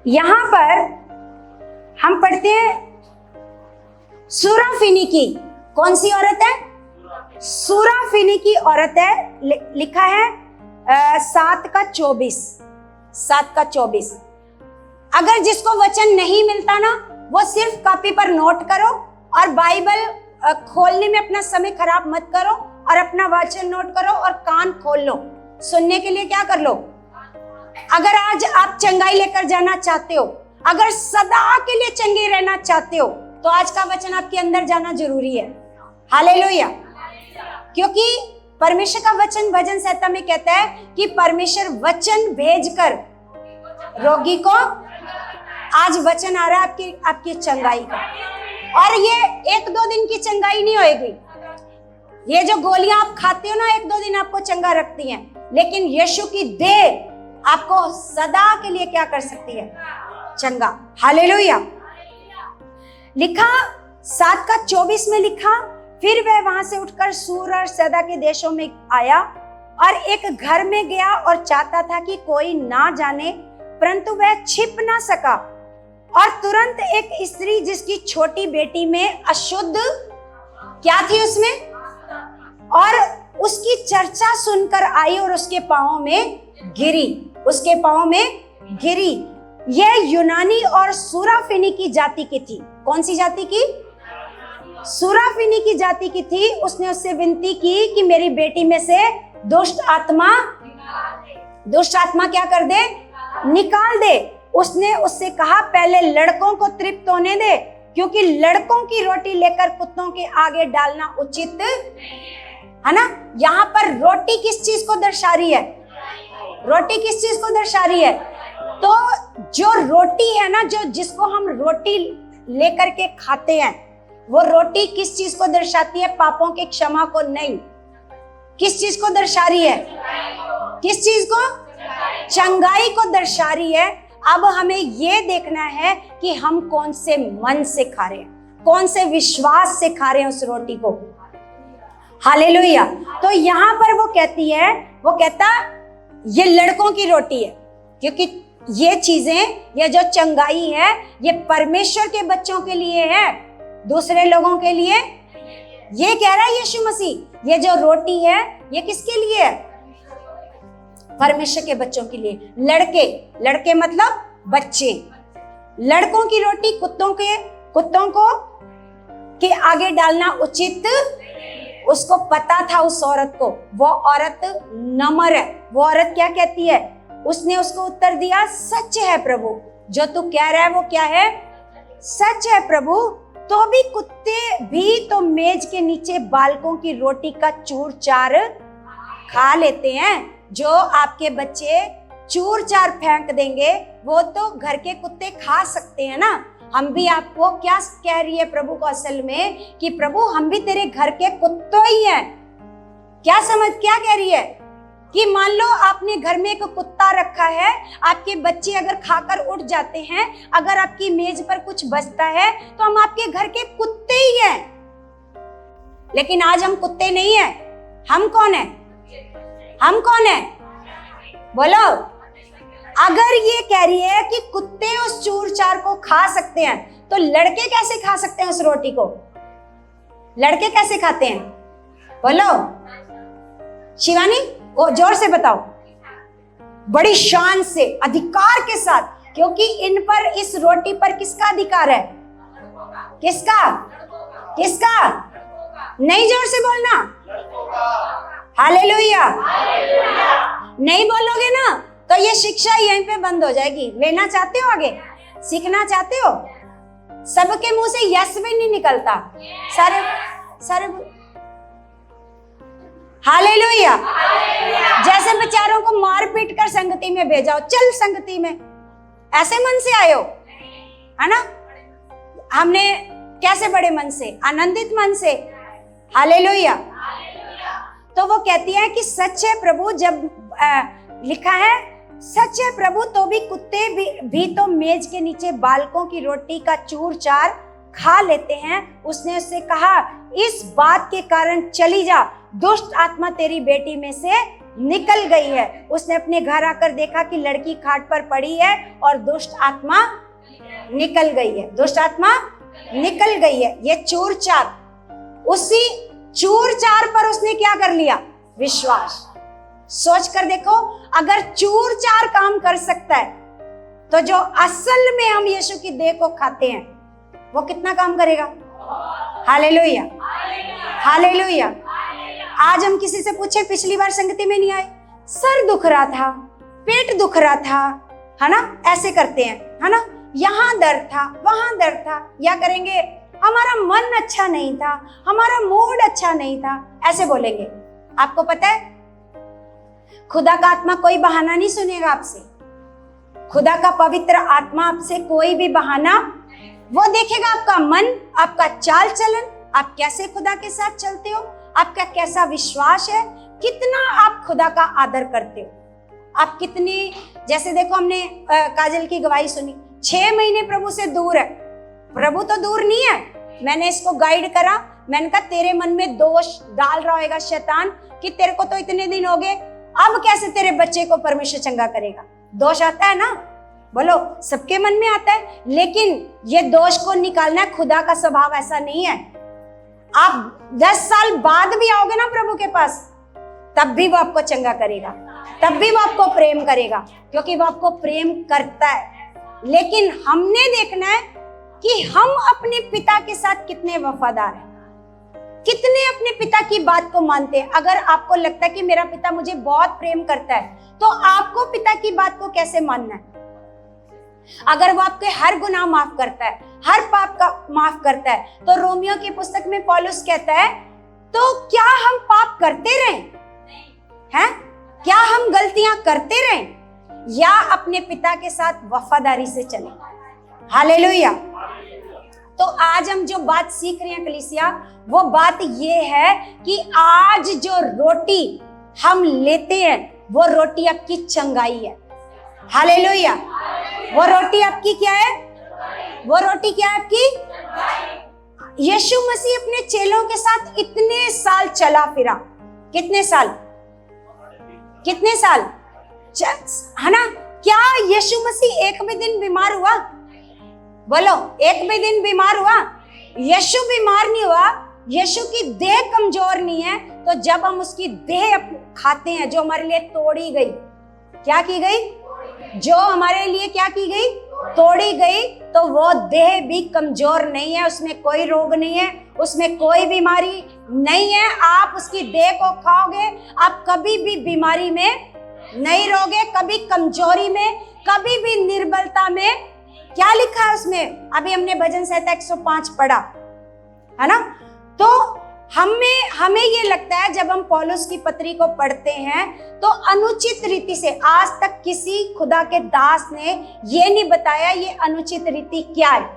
A: यहां पर हम पढ़ते हैं सुराफिनी की। कौन सी औरत है? सुराफिनी की औरत है। लिखा है 7:24। 7:24। अगर जिसको वचन नहीं मिलता ना, वो सिर्फ कॉपी पर नोट करो और बाइबल खोलने में अपना समय खराब मत करो, और अपना वचन नोट करो और कान खोल लो, सुनने के लिए क्या कर लो। अगर आज आप चंगाई लेकर जाना चाहते हो, अगर सदा के लिए चंगे रहना चाहते हो, तो आज का वचन आपके अंदर जाना जरूरी है। हालेलुया। क्योंकि परमेश्वर का वचन भजन संहिता में कहता है कि परमेश्वर वचन भेजकर रोगी को, आज वचन आ रहा है आपकी चंगाई का। और ये 1-2 दिन की चंगाई नहीं होएगी। ये जो गोलियां आप खाते हो ना, 1-2 दिन आपको चंगा रखती हैं, लेकिन यीशु की देह आपको सदा के लिए क्या कर सकती है? चंगा। हालेलुया। लिखा 7:24 में लिखा, फिर वह वहां से उठकर सूर और सैदा के देशों में आया और एक घर में गया और चाहता था कि कोई ना जाने, परंतु वह छिप ना सका। और तुरंत एक स्त्री जिसकी छोटी बेटी में अशुद्ध क्या थी उसमें, और उसकी चर्चा सुनकर आई और उसके पांवों में गिरी। यह यूनानी और सुराफिनी की जाति की थी। कौन सी जाति की? सुराफिनी की जाति की थी। उसने उससे विनती की कि मेरी बेटी में से दुष्ट आत्मा क्या कर दे? निकाल दे। उसने उससे कहा, पहले लड़कों को तृप्त होने दे, क्योंकि लड़कों की रोटी लेकर कुत्तों के आगे डालना उचित है ना। यहाँ पर रोटी किस चीज को दर्शा रही है? रोटी किस चीज को दर्शा रही है? तो जो रोटी है ना, जिसको हम रोटी लेकर के खाते हैं, वो रोटी किस चीज को दर्शाती है? पापों की क्षमा को नहीं। किस चीज को दर्शा रही है? किस चीज को? चंगाई को दर्शा रही है। अब हमें ये देखना है कि हम कौन से मन से खा रहे हैं, कौन से विश्वास से खा रहे हैं उस रोटी को। हालेलुया। तो यहाँ पर वो कहता ये लड़कों की रोटी है, क्योंकि ये चीजें, ये जो चंगाई है, ये परमेश्वर के बच्चों के लिए है, दूसरे लोगों के लिए। ये कह रहा है यीशु मसीह, ये जो रोटी है ये किसके लिए है? परमेश्वर के बच्चों के लिए। लड़के मतलब बच्चे। लड़कों की रोटी कुत्तों को के आगे डालना उचित उसको पता था उस औरत को, वो औरत नम्र है। वो औरत क्या कहती है? उसने उसको उत्तर दिया, सच है प्रभु, जो तू कह रहा है वो क्या है? सच है प्रभु। तो भी कुत्ते भी तो मेज के नीचे बालकों की रोटी का चूर चार खा लेते हैं। जो आपके बच्चे चूर चार फेंक देंगे वो तो घर के कुत्ते खा सकते हैं ना। हम भी आपको क्या कह रही है प्रभु को असल में, कि प्रभु हम भी तेरे घर के कुत्ते ही हैं। क्या कह रही है कि मान लो आपने घर में एक कुत्ता रखा है, आपके बच्चे अगर खाकर उठ जाते हैं, अगर आपकी मेज पर कुछ बचता है तो हम आपके घर के कुत्ते ही हैं। लेकिन आज हम कुत्ते नहीं हैं। हम कौन है? हम कौन है? बोलो। अगर ये कह रही है कि कुत्ते उस चूर चार को खा सकते हैं, तो लड़के कैसे खा सकते हैं उस रोटी को? लड़के कैसे खाते हैं? बोलो शिवानी, वो जोर से बताओ, बड़ी शान से, अधिकार के साथ, क्योंकि इन पर, इस रोटी पर किसका अधिकार है? किसका? किसका? नहीं, जोर से बोलना। हालेलुया। नहीं बोलोगे ना तो ये शिक्षा यहीं पे बंद हो जाएगी। लेना चाहते हो आगे? सीखना चाहते हो? सबके मुंह से यस भी नहीं निकलता। सारे हालेलुया। जैसे बेचारों को मार पीट कर संगति में भेजाओ, चल संगति में, ऐसे मन से आए हो, है ना? हमने कैसे बड़े मन से, आनंदित मन से। हालेलुया। तो वो कहती है कि सच है प्रभु, जब लिखा है सच है प्रभु, तो भी कुत्ते भी तो मेज के नीचे बालकों की रोटी का चूर चार खा लेते हैं। उसने उससे कहा, इस बात के कारण चली जा, दुष्ट आत्मा तेरी बेटी में से निकल गई है। उसने अपने घर आकर देखा कि लड़की खाट पर पड़ी है और दुष्ट आत्मा निकल गई है। दुष्ट आत्मा निकल गई है। ये चूर चार, उसी चूर चार पर उसने क्या कर लिया? विश्वास। सोच कर देखो, अगर चूर चार काम कर सकता है तो जो असल में हम यीशु की देह को खाते हैं वो कितना काम करेगा? हालेलुया। हालेलुया। आज हम किसी से पूछे, पिछली बार संगति में नहीं आए, सर दुख रहा था, पेट दुख रहा था, है ना? ऐसे करते हैं, है ना? यहाँ दर्द था, वहां दर्द था, या करेंगे हमारा मन अच्छा नहीं था, हमारा मूड अच्छा नहीं था, ऐसे बोलेंगे। आपको पता है खुदा का आत्मा कोई बहाना नहीं सुनेगा आपसे। खुदा का पवित्र आत्मा आपसे कोई भी बहाना, वो देखेगा आपका मन, आपका चाल चलन, आप कैसे खुदा के साथ चलते हो, आपका कैसा विश्वास है, कितना आप खुदा का आदर करते हो, आप कितनी, जैसे देखो हमने काजल की गवाही सुनी, 6 महीने प्रभु से दूर है। प्रभु तो दूर नहीं है, मैंने इसको गाइड करा, मैंने कहा तेरे मन में दोष डाल रहा होगा शैतान कि तेरे को तो इतने दिन हो गए, अब कैसे तेरे बच्चे को परमेश्वर चंगा करेगा। दोष आता है ना, बोलो, सबके मन में आता है, लेकिन ये दोष को निकालना, खुदा का स्वभाव ऐसा नहीं है। आप 10 साल बाद भी आओगे ना प्रभु के पास, तब भी वो आपको चंगा करेगा, तब भी वो आपको प्रेम करेगा, क्योंकि वो आपको प्रेम करता है। लेकिन हमने देखना है कि हम अपने पिता के साथ कितने वफादार हैं, कितने अपने पिता की बात को मानते हैं। अगर आपको लगता है कि मेरा पिता मुझे बहुत प्रेम करता है, तो आपको पिता की बात को कैसे मानना है? अगर वो आपके हर गुनाह माफ करता है, हर पाप का माफ करता है, तो रोमियो की पुस्तक में पौलुस कहता है, तो क्या हम पाप करते रहें? हैं? क्या हम गलतियां करते रहें, या अपने पिता के साथ वफादारी से चलें? हालेलुया। तो आज हम जो बात सीख रहे हैं कलीसिया, वो बात ये है कि आज जो रोटी हम लेते हैं वो रोटी आपकी चंगाई है। हालेलुया। वो रोटी आपकी क्या है? वो रोटी क्या है आपकी? यीशु मसीह अपने चेलों के साथ इतने साल चला फिरा। कितने साल? कितने साल? है ना? क्या यीशु मसीह एक भी दिन बीमार हुआ? बोलो, एक भी दिन बीमार हुआ? यीशु बीमार नहीं हुआ। यीशु की देह कमजोर नहीं है, तो जब हम उसकी देह खाते हैं जो हमारे लिए तोड़ी गई, क्या की गई? जो हमारे लिए क्या की गई? तोड़ी गई, तो वो देह भी कमजोर नहीं है, उसमें कोई रोग नहीं है, उसमें कोई बीमारी नहीं है। आप उसकी देह को खाओगे, आप कभी भी बीमारी में नहीं रहोगे, कभी कमजोरी में, कभी भी निर्बलता में। क्या लिखा है उसमें? अभी हमने भजन संहिता 105 पढ़ा है ना। तो हमें ये लगता है जब हम पौलुस की पत्री को पढ़ते हैं तो अनुचित रीति से आज तक किसी खुदा के दास ने ये नहीं बताया ये अनुचित रीति क्या है।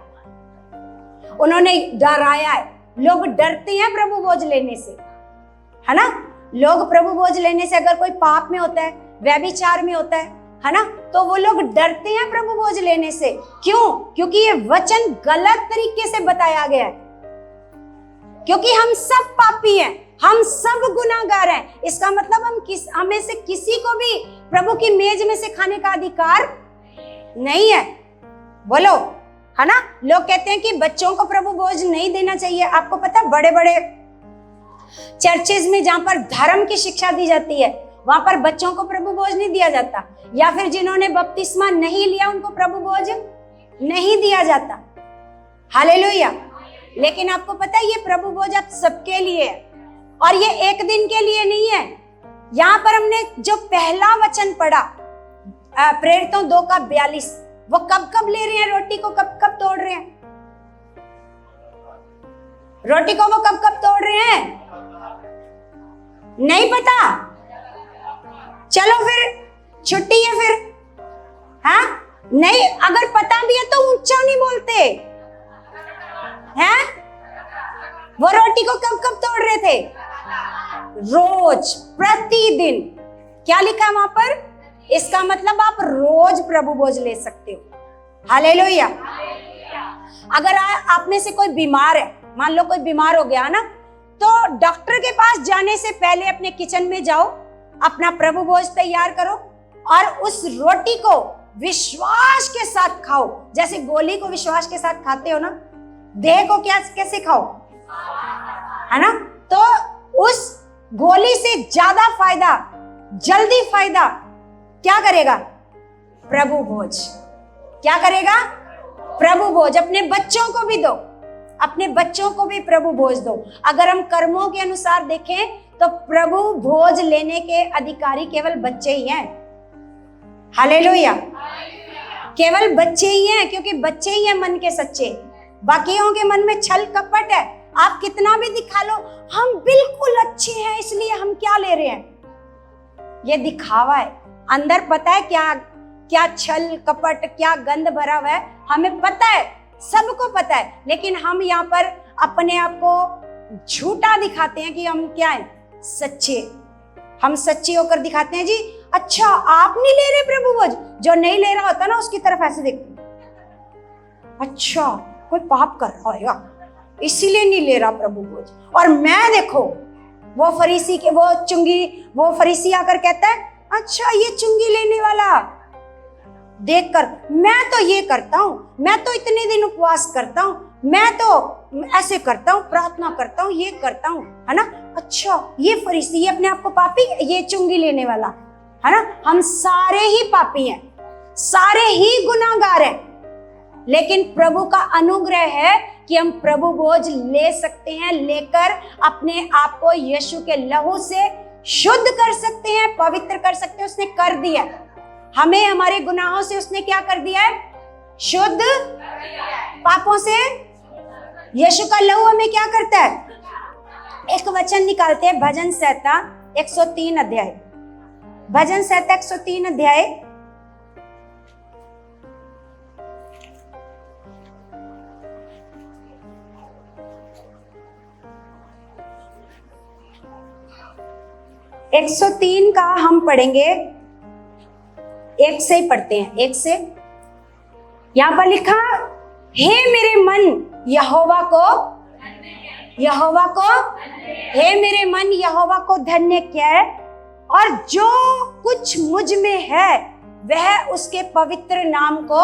A: उन्होंने डराया है। लोग डरते हैं प्रभु भोज लेने से, है ना। लोग प्रभु भोज लेने से, अगर कोई पाप में होता है, व्यभिचार में होता है ना, तो वो लोग डरते हैं प्रभु भोज लेने से। क्यों? क्योंकि ये वचन गलत तरीके से बताया गया है। क्योंकि हम सब पापी हैं, हम सब गुनाहगार हैं। इसका मतलब हमें से किसी को भी प्रभु की मेज में से खाने का अधिकार नहीं है। बोलो, है ना। लोग कहते हैं कि बच्चों को प्रभु भोज नहीं देना चाहिए। आपको पता है बड़े बड़े चर्चेज में जहां पर धर्म की शिक्षा दी जाती है वहां पर बच्चों को प्रभु भोज नहीं दिया जाता, या फिर जिन्होंने बपतिस्मा नहीं लिया उनको प्रभु भोज नहीं दिया जाता। हालेलुया। लेकिन आपको पता है ये प्रभु भोज आप सबके लिए है, और ये एक दिन के लिए नहीं है। यहां पर हमने जो पहला वचन पढ़ा प्रेरितों 2:42, वो कब कब ले रहे हैं रोटी को, कब कब तोड़ रहे हैं रोटी को, वो कब कब तोड़ रहे हैं? नहीं पता? चलो फिर छुट्टी है फिर, हाँ? नहीं, अगर पता भी है तो ऊंचा नहीं बोलते हैं। वो रोटी को कब कब तोड़ रहे थे? रोज, प्रतिदिन। क्या लिखा है वहां पर? इसका मतलब आप रोज प्रभु भोज ले सकते हो। हालेलुया। अगर आप में से कोई बीमार है, मान लो कोई बीमार हो गया ना, तो डॉक्टर के पास जाने से पहले अपने किचन में जाओ, अपना प्रभु भोज तैयार करो और उस रोटी को विश्वास के साथ खाओ। जैसे गोली को विश्वास के साथ खाते हो ना, देह को क्या कैसे खाओ, है ना। तो उस गोली से ज्यादा फायदा, जल्दी फायदा क्या करेगा? प्रभु भोज। क्या करेगा? प्रभु भोज। अपने बच्चों को भी दो, अपने बच्चों को भी प्रभु भोज दो। अगर हम कर्मों के अनुसार देखें तो प्रभु भोज लेने के अधिकारी केवल बच्चे ही हैं। हालेलुया। केवल बच्चे ही हैं, क्योंकि बच्चे ही हैं मन के सच्चे। बाकियों के मन में छल कपट है। आप कितना भी दिखा लो हम बिल्कुल अच्छे हैं इसलिए हम क्या ले रहे हैं, ये दिखावा है। अंदर पता है क्या क्या छल कपट, क्या गंध भरा हुआ है, हमें पता है, सबको पता है। लेकिन हम यहाँ पर अपने आप को झूठा दिखाते हैं कि हम क्या है, सच्चे। हम सच्चे होकर दिखाते हैं जी। अच्छा, आप नहीं ले रहे प्रभु भोज? जो नहीं ले रहा होता ना उसकी तरफ ऐसे देखते, अच्छा कोई पाप कर रहा होगा इसीलिए नहीं ले रहा प्रभु भोज। और मैं देखो वो फरीसी के वो फरीसी आकर कहता है, अच्छा ये चुंगी लेने वाला, देखकर मैं तो ये करता हूं, मैं तो इतने दिन उपवास करता हूं, मैं तो ऐसे करता हूं, प्रार्थना करता हूं, ये करता हूं, है ना। अच्छा ये फरीसी, ये अपने आप को पापी, ये चुंगी लेने वाला, है ना। हम सारे ही पापी हैं, सारे ही गुनाहगार हैं, लेकिन प्रभु का अनुग्रह है कि हम प्रभु भोज ले सकते हैं। लेकर अपने आप को यीशु के लहू से शुद्ध कर सकते हैं, पवित्र कर सकते हैं। उसने कर दिया हमें, हमारे गुनाहों से उसने क्या कर दिया है? शुद्ध। पापों से यीशु का लहू हमें क्या करता है? एक वचन निकालते हैं, भजन संहिता 103 अध्याय। भजन संहिता 103 अध्याय एक 103 का हम पढ़ेंगे, एक से ही पढ़ते हैं, एक से। यहां पर लिखा, हे मेरे मन यहोवा को, हे मेरे मन यहोवा को धन्य कह, और जो कुछ मुझ में है वह उसके पवित्र नाम को,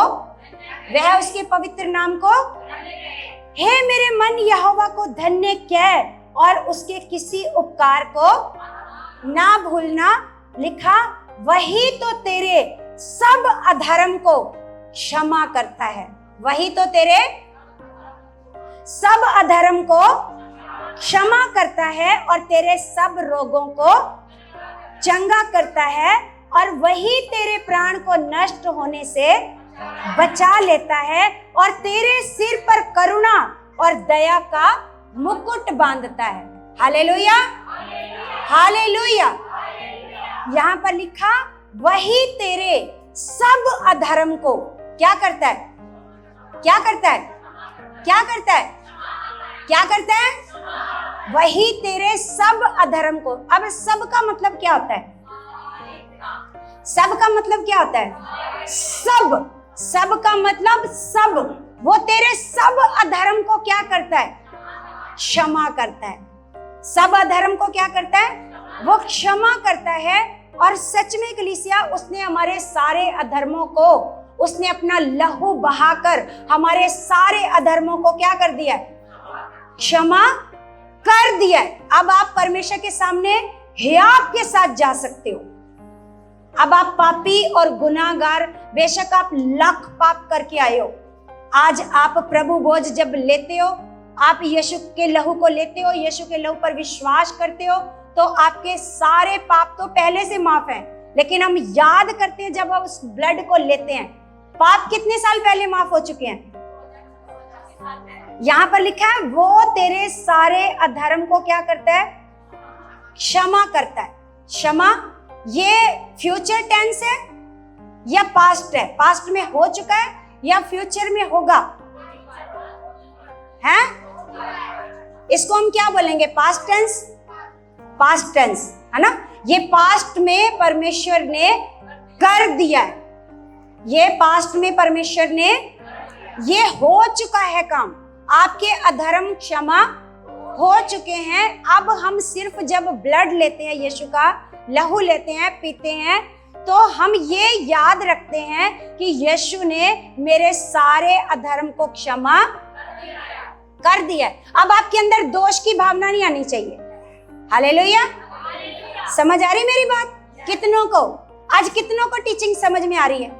A: हे मेरे मन यहोवा को धन्य कह और उसके किसी उपकार को ना भूलना। लिखा, वही तो तेरे सब अधर्म को क्षमा करता है, वही तो तेरे सब अधर्म को क्षमा करता है और तेरे सब रोगों को चंगा करता है, और वही तेरे प्राण को नष्ट होने से बचा लेता है और तेरे सिर पर करुणा और दया का मुकुट बांधता है। Hallelujah, hallelujah. यहाँ पर लिखा, वही तेरे सब अधर्म को क्या करता है? क्या करता है? क्या करता है? क्या करता है? वही तेरे सब अधर्म को। अब सब का मतलब क्या होता है? सब का मतलब क्या होता है? सब। सब का मतलब सब। वो तेरे सब अधर्म को क्या करता है? क्षमा करता है। सब अधर्म को क्या करता है? वो क्षमा करता है। और सच में कलीसिया, उसने हमारे सारे अधर्मों को, उसने अपना लहू बहाकर हमारे सारे अधर्मों को क्या कर दिया? क्षमा कर दिया। अब आप परमेश्वर के सामने हियाव के साथ जा सकते हो। अब आप पापी और गुनाहगार, बेशक आप लाख पाप करके आए हो, आज आप प्रभु भोज जब लेते हो, आप यीशु के लहू को लेते हो, यीशु के लहू पर विश्वास करते हो, तो आपके सारे पाप तो पहले से माफ हैं। लेकिन हम याद करते हैं जब हम उस ब्लड को लेते हैं, पाप कितने साल पहले माफ हो चुके हैं? यहाँ पर लिखा है, वो तेरे सारे अधर्म को क्या करता है? क्षमा करता है। क्षमा, ये फ्यूचर टेंस है या पास्ट है? पास्ट में हो चुका है या फ्यूचर में होगा? है? इसको हम क्या बोलेंगे? Past tense. पास्ट टेंस है ना? ये पास्ट में परमेश्वर ने कर दिया है। ये पास्ट में परमेश्वर ने, ये हो चुका है काम। आपके अधर्म क्षमा हो चुके हैं। अब हम सिर्फ जब ब्लड लेते हैं, यीशु का लहू लेते हैं, पीते हैं, तो हम ये याद रखते हैं कि यीशु ने मेरे सारे अधर्म को क्षमा कर दिया। अब आपके अंदर दोष की भावना नहीं आनी चाहिए। हालेलुया। समझ आ रही मेरी बात? कितनों को आज, कितनों को टीचिंग समझ में आ रही है?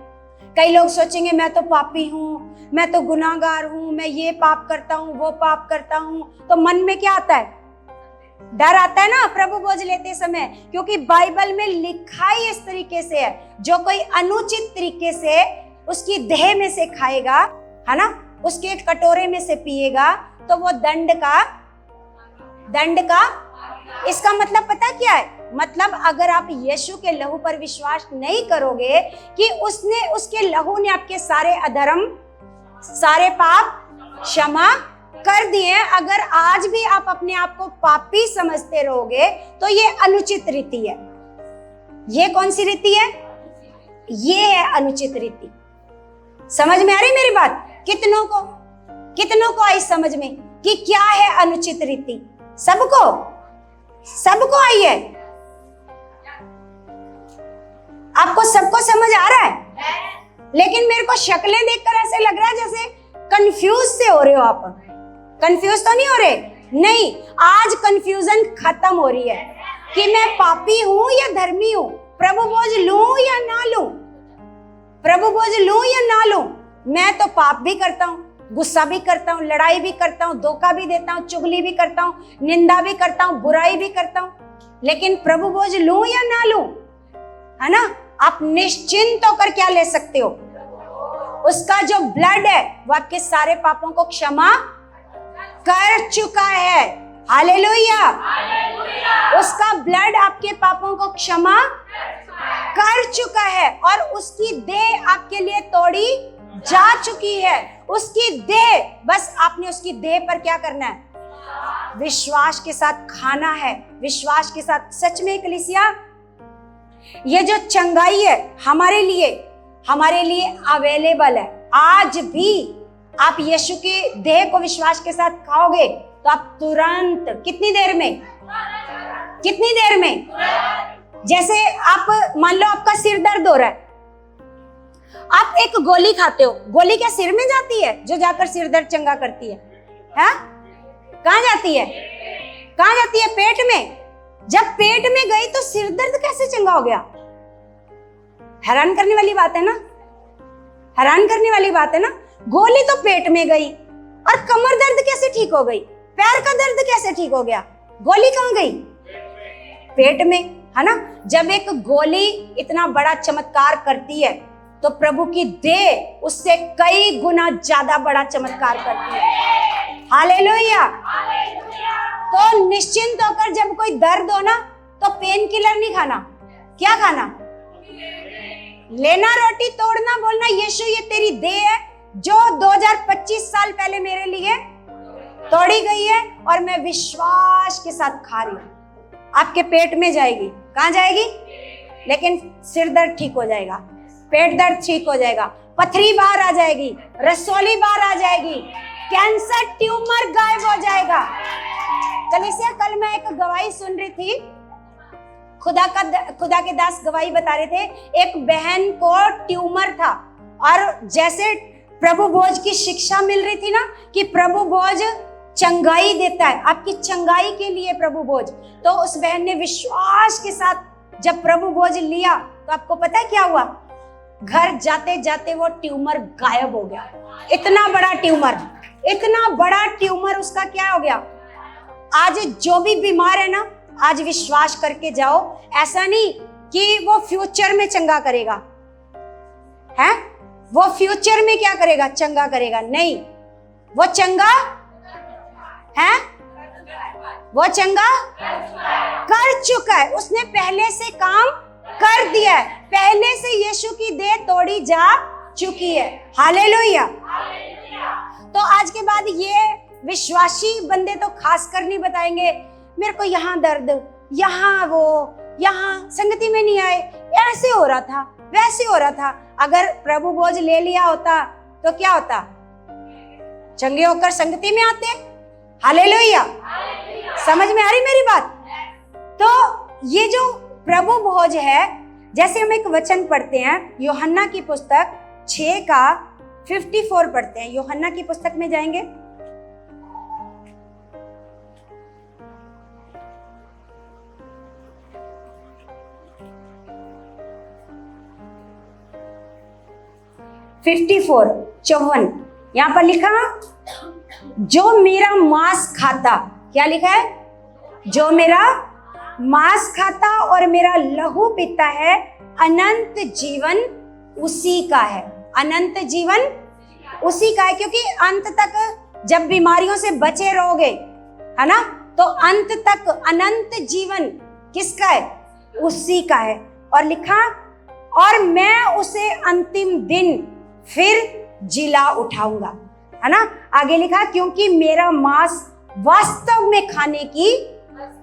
A: कई लोग सोचेंगे मैं तो पापी हूँ, मैं तो गुनाहगार हूँ, मैं ये पाप करता हूँ, वो पाप करता हूँ। तो मन में क्या आता है? डर आता है ना प्रभु भोज लेते समय, क्योंकि बाइबल में लिखा ही इस तरीके से है, जो कोई अनुचित तरीके से उसकी देह में से खाएगा, है ना, उसके कटोरे में से पिएगा, तो वो दंड का इसका मतलब पता क्या है? मतलब अगर आप यीशु के लहू पर विश्वास नहीं करोगे कि उसने, उसके लहू ने आपके सारे अधर्म, सारे पाप क्षमा कर दिए, अगर आज भी आप अपने आप को पापी समझते रहोगे, तो ये अनुचित रीति है। ये कौन सी रीति है? ये है अनुचित रीति। समझ में आ रही मेरी बात? कितनों को आई समझ में कि क्या है अनुचित रीति? सबको आई है। आपको सबको समझ आ रहा है? लेकिन मेरे को शक्लें देखकर ऐसे लग रहा है जैसे कंफ्यूज से हो रहे हो आप। कंफ्यूज तो नहीं हो रहे? नहीं, आज कंफ्यूजन खत्म हो रही है कि मैं पापी हूं या धर्मी हूं, प्रभु भोज लूं या ना लूं, प्रभु भोज लूं या ना लूं। मैं तो पाप भी करता हूं, गुस्सा भी करता हूं, लड़ाई भी करता हूं, धोखा भी देता हूं, चुगली भी करता हूं, निंदा भी करता हूं, बुराई भी करता हूं, लेकिन प्रभु भोज लूं या ना लूं, है ना? आप निश्चिंत होकर क्या ले सकते हो? उसका जो ब्लड है वो आपके सारे पापों को क्षमा कर चुका है। हालेलुया। उसका ब्लड आपके पापों को क्षमा कर चुका है और उसकी देह आपके लिए तोड़ी जा चुकी है। उसकी देह, बस आपने उसकी देह पर क्या करना है? विश्वास के साथ खाना है, विश्वास के साथ। सच में कलीसिया, ये जो चंगाई है हमारे लिए अवेलेबल है। आज भी आप यीशु के देह को विश्वास के साथ खाओगे तो आप तुरंत, कितनी देर में, जैसे आप मान लो आपका सिर दर्द हो रहा है, आप एक गोली खाते हो, गोली क्या सिर में जाती है जो जाकर सिर दर्द चंगा करती है? कहाँ जाती है? पेट में। जब पेट में गई तो सिर दर्द कैसे चंगा हो गया? हैरान करने वाली बात है ना? गोली तो पेट में गई और कमर दर्द कैसे ठीक हो गई? पैर का दर्द कैसे ठीक हो गया? गोली कहाँ गई? पेट में, है ना। जब एक गोली इतना बड़ा चमत्कार करती है तो प्रभु की देह उससे कई गुना ज्यादा बड़ा चमत्कार करती है। हालेलुया। तो निश्चिंत होकर जब कोई दर्द हो ना तो पेन किलर नहीं खाना। क्या खाना? लेना रोटी, तोड़ना, बोलना यीशु ये तेरी देह है जो 2025 साल पहले मेरे लिए तोड़ी गई है और मैं विश्वास के साथ खा रही हूं। आपके पेट में जाएगी। कहां जाएगी? लेकिन सिर दर्द ठीक हो जाएगा, पेट दर्द ठीक हो जाएगा, पथरी बाहर आ जाएगी, रसोली बाहर आ जाएगी, कैंसर ट्यूमर गायब हो जाएगा। कलीसिया, कल मैं एक गवाही सुन रही थी, खुदा के दास गवाही बता रहे थे। एक बहन को ट्यूमर था और जैसे प्रभु भोज की शिक्षा मिल रही थी ना कि प्रभु भोज चंगाई देता है, आपकी चंगाई के लिए प्रभु भोज, तो उस बहन ने विश्वास के साथ जब प्रभु भोज लिया तो आपको पता है क्या हुआ? घर जाते जाते वो ट्यूमर गायब हो गया। इतना बड़ा ट्यूमर उसका क्या हो गया? आज जो भी बीमार है ना, आज विश्वास करके जाओ। ऐसा नहीं कि वो फ्यूचर में चंगा करेगा, है? वो फ्यूचर में क्या करेगा? चंगा करेगा। नहीं, वो चंगा है, वो चंगा कर चुका है। उसने पहले से काम कर दिया है, पहले से यीशु की देह तोड़ी जा चुकी है। हालेलुया। तो आज के बाद ये विश्वासी बंदे तो खासकर नहीं बताएंगे मेरे को यहाँ दर्द, यहाँ वो, यहाँ संगति में नहीं आए, ऐसे हो रहा था, वैसे हो रहा था। अगर प्रभु भोज ले लिया होता तो क्या होता? चंगे होकर संगति में आते। हालेलुया। समझ में आ रही मेरी बात? तो ये जो प्रभु भोज है, जैसे हम एक वचन पढ़ते हैं यूहन्ना की पुस्तक 6 का 54 पढ़ते हैं। यूहन्ना की पुस्तक में जाएंगे, चौवन। यहां पर लिखा, जो मेरा मांस खाता, क्या लिखा है? जो मेरा मांस खाता और मेरा लहू पीता है, अनंत जीवन उसी का है। अनंत जीवन उसी का है, क्योंकि अंत तक जब बीमारियों से बचे रहोगे, है ना, तो अंत तक अनंत जीवन किसका है? उसी का है। और लिखा, और मैं उसे अंतिम दिन फिर जिला उठाऊंगा, है ना। आगे लिखा, क्योंकि मेरा मांस वास्तव में खाने की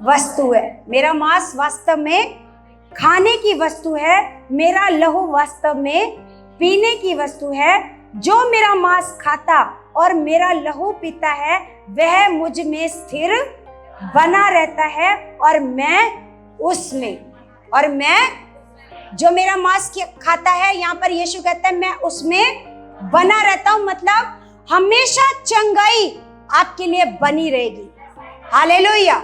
A: वस्तु है। मेरा मांस वास्तव में खाने की वस्तु है, मेरा लहू वास्तव में पीने की वस्तु है। जो मेरा मांस खाता और मेरा लहू पीता है वह मुझ में स्थिर बना रहता है और मैं उसमें। और मैं, जो मेरा मांस खाता है, यहाँ पर यीशु कहता है मैं उसमें बना रहता हूं, मतलब हमेशा चंगाई आपके लिए बनी रहेगी। Hallelujah,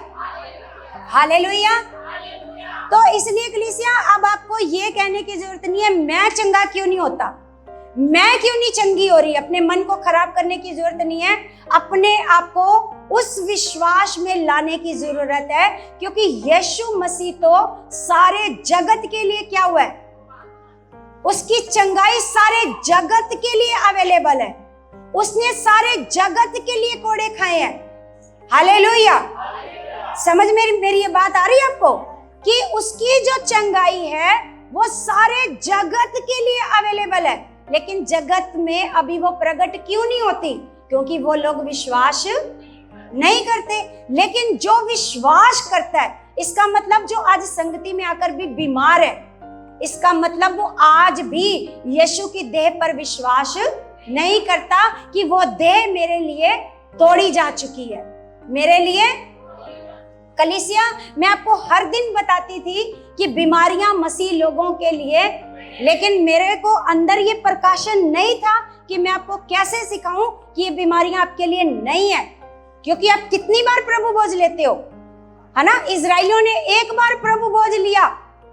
A: hallelujah. तो इसलिए कलीसिया, अब आपको ये कहने की जरूरत नहीं है मैं चंगा क्यों नहीं होता, मैं क्यों नहीं चंगी हो रही। अपने मन को खराब करने की जरूरत नहीं है, अपने आप को उस विश्वास में लाने की जरूरत है, क्योंकि यीशु मसीह तो सारे जगत के लिए क्या हुआ है? उसकी चंगाई सारे जगत के लिए अवेलेबल है। उसने सारे जगत के लिए कोड़े खाए हैं। हालेलुया। समझ में मेरी ये बात आ रही है आपको कि उसकी जो चंगाई है वो सारे जगत के लिए अवेलेबल है, लेकिन जगत में अभी वो प्रकट क्यों नहीं होती? क्योंकि वो लोग विश्वास नहीं करते। लेकिन जो विश्वास करता है, इसका मतलब जो आज संगति में आकर भी बीमार है, इसका मतलब वो आज भी यीशु की देह पर विश्वास नहीं करता कि वो देह मेरे लिए तोड़ी जा चुकी है, मेरे लिए। कलीसिया, मैं आपको हर दिन बताती थी कि बीमारियां मसीह लोगों के लिए, लेकिन मेरे को अंदर ये प्रकाशन नहीं था कि मैं आपको कैसे सिखाऊं कि ये बीमारियां आपके लिए नहीं है। क्योंकि आप कितनी बार प्रभु भोज लेते हो, है ना। इजराइलियों ने एक बार प्रभु भोज लिया,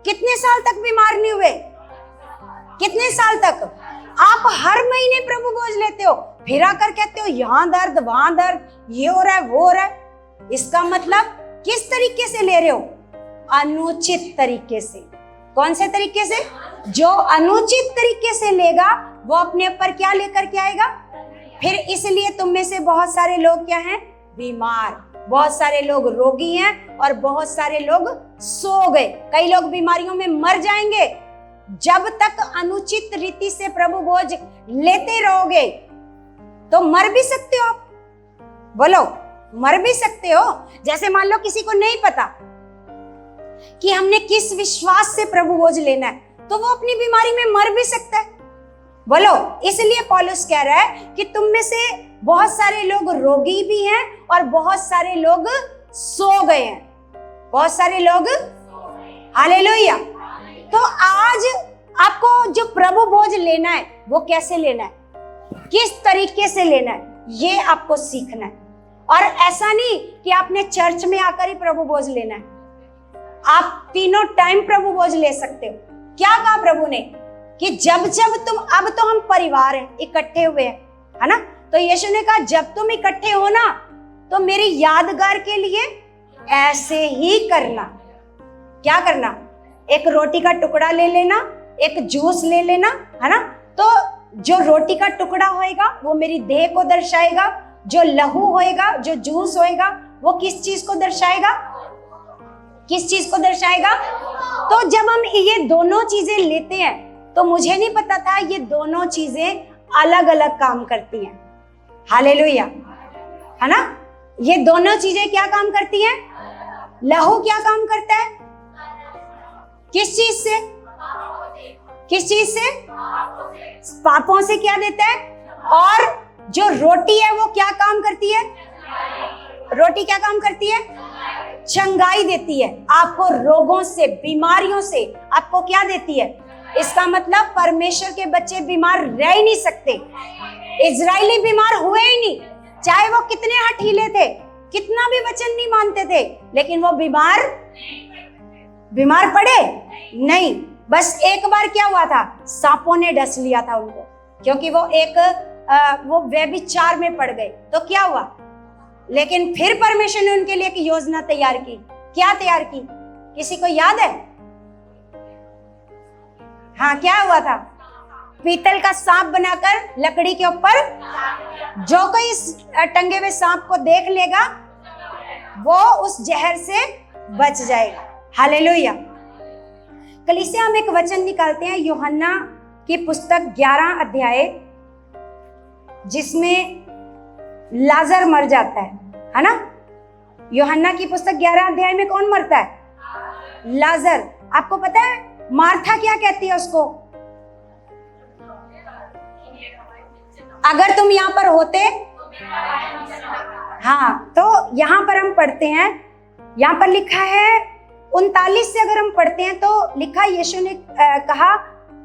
A: कितने साल तक बीमार नहीं हुए? कितने साल तक? आप हर महीने प्रभु भोज लेते हो, फिर आकर कहते हो यहाँ दर्द, वहां दर्द, ये हो रहा है, वो हो रहा है। इसका मतलब किस तरीके से ले रहे हो? अनुचित तरीके से। कौन से तरीके से? जो अनुचित तरीके से लेगा वो अपने ऊपर क्या लेकर के आएगा? फिर इसलिए तुम में से बहुत सारे लोग क्या हैं? बीमार। बहुत सारे लोग रोगी हैं और बहुत सारे लोग सो गए। कई लोग बीमारियों में मर जाएंगे। जब तक अनुचित रीति से प्रभु भोज लेते रहोगे तो मर भी सकते हो आप। बोलो, मर भी सकते हो। जैसे मान लो किसी को नहीं पता कि हमने किस विश्वास से प्रभु भोज लेना है, तो वो अपनी बीमारी में मर भी सकता है। बोलो, इसलिए पौलुस कह रहा है कि तुम में से बहुत सारे लोग रोगी भी हैं और बहुत सारे लोग सो गए हैं। बहुत सारे लोग, हालेलुया। तो आज आपको जो प्रभु भोज लेना है वो कैसे लेना है, किस तरीके से लेना है, ये आपको सीखना है। और ऐसा नहीं कि आपने चर्च में आकर ही प्रभु भोज लेना है। आप तीनों टाइम प्रभु भोज ले सकते हो। क्या कहा प्रभु ने कि जब जब तुम, अब तो हम परिवार हैं, इकट्ठे हुए हैं, है ना? तो यीशु ने कहा जब तुम इकट्ठे हो ना तो मेरी यादगार के लिए ऐसे ही करना। क्या करना? एक रोटी का टुकड़ा ले लेना, एक जूस ले लेना, है ना? तो जो रोटी का टुकड़ा होएगा वो मेरी देह को दर्शाएगा, जो लहू होएगा, जो जूस होएगा वो किस चीज को दर्शाएगा? किस चीज को दर्शाएगा? तो जब हम ये दोनों चीजें लेते हैं तो मुझे नहीं पता था ये दोनों चीजें अलग अलग काम करती हैं। हालेलुया, है ना? ये दोनों चीजें क्या काम करती हैं? लहू क्या काम करता है? किस चीज से? किस चीज से? पापों से क्या देता है? और जो रोटी है वो क्या काम करती है? रोटी क्या काम करती है? चंगाई देती है। आपको रोगों से, बीमारियों से आपको क्या देती है? इसका मतलब परमेश्वर के बच्चे बीमार रह ही नहीं सकते। इजरायली बीमार हुए ही नहीं, चाहे वो कितने हठीले थे, कितना भी वचन नहीं मानते थे, लेकिन वो बीमार पड़े नहीं। बस एक बार क्या हुआ था? सांपों ने डस लिया था उनको, क्योंकि वो व्यभिचार में पड़ गए। तो क्या हुआ? लेकिन फिर परमेश्वर ने उनके लिए एक योजना तैयार की। क्या तैयार की? किसी को याद है? हाँ, क्या हुआ था? पीतल का सांप बनाकर लकड़ी के ऊपर, जो कोई इस टंगे हुए सांप को देख लेगा वो उस जहर से बच जाएगा। हालेलुया। कलीसिया हम एक वचन निकालते हैं, यूहन्ना की पुस्तक 11 अध्याय, जिसमें लाजर मर जाता है ना? यूहन्ना की पुस्तक 11 अध्याय में कौन मरता है? लाजर। आपको पता है मार्था क्या कहती है उसको? अगर तुम यहाँ पर होते, हाँ, तो यहाँ पर हम पढ़ते हैं, यहाँ पर लिखा है 39 से अगर हम पढ़ते हैं तो लिखा, यीशु ने कहा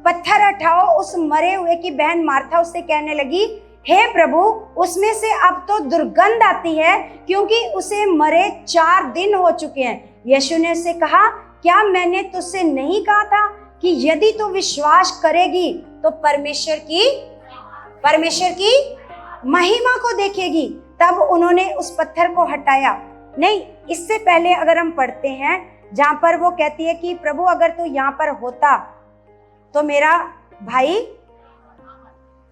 A: पत्थर उठाओ। उस मरे हुए की बहन मार्था उससे कहने लगी, हे प्रभु, उसमें से अब तो दुर्गंध आती है, क्योंकि उसे मरे 4 दिन हो चुके हैं। यीशु ने उससे कहा, क्या मैंने तुझसे नहीं कहा था कि यदि तू विश्वास करेगी तो परमेश्वर की महिमा को देखेगी? तब उन्होंने उस पत्थर को हटाया। नहीं, इससे पहले अगर हम पढ़ते हैं जहां पर वो कहती है कि प्रभु अगर तू यहाँ पर होता तो मेरा भाई,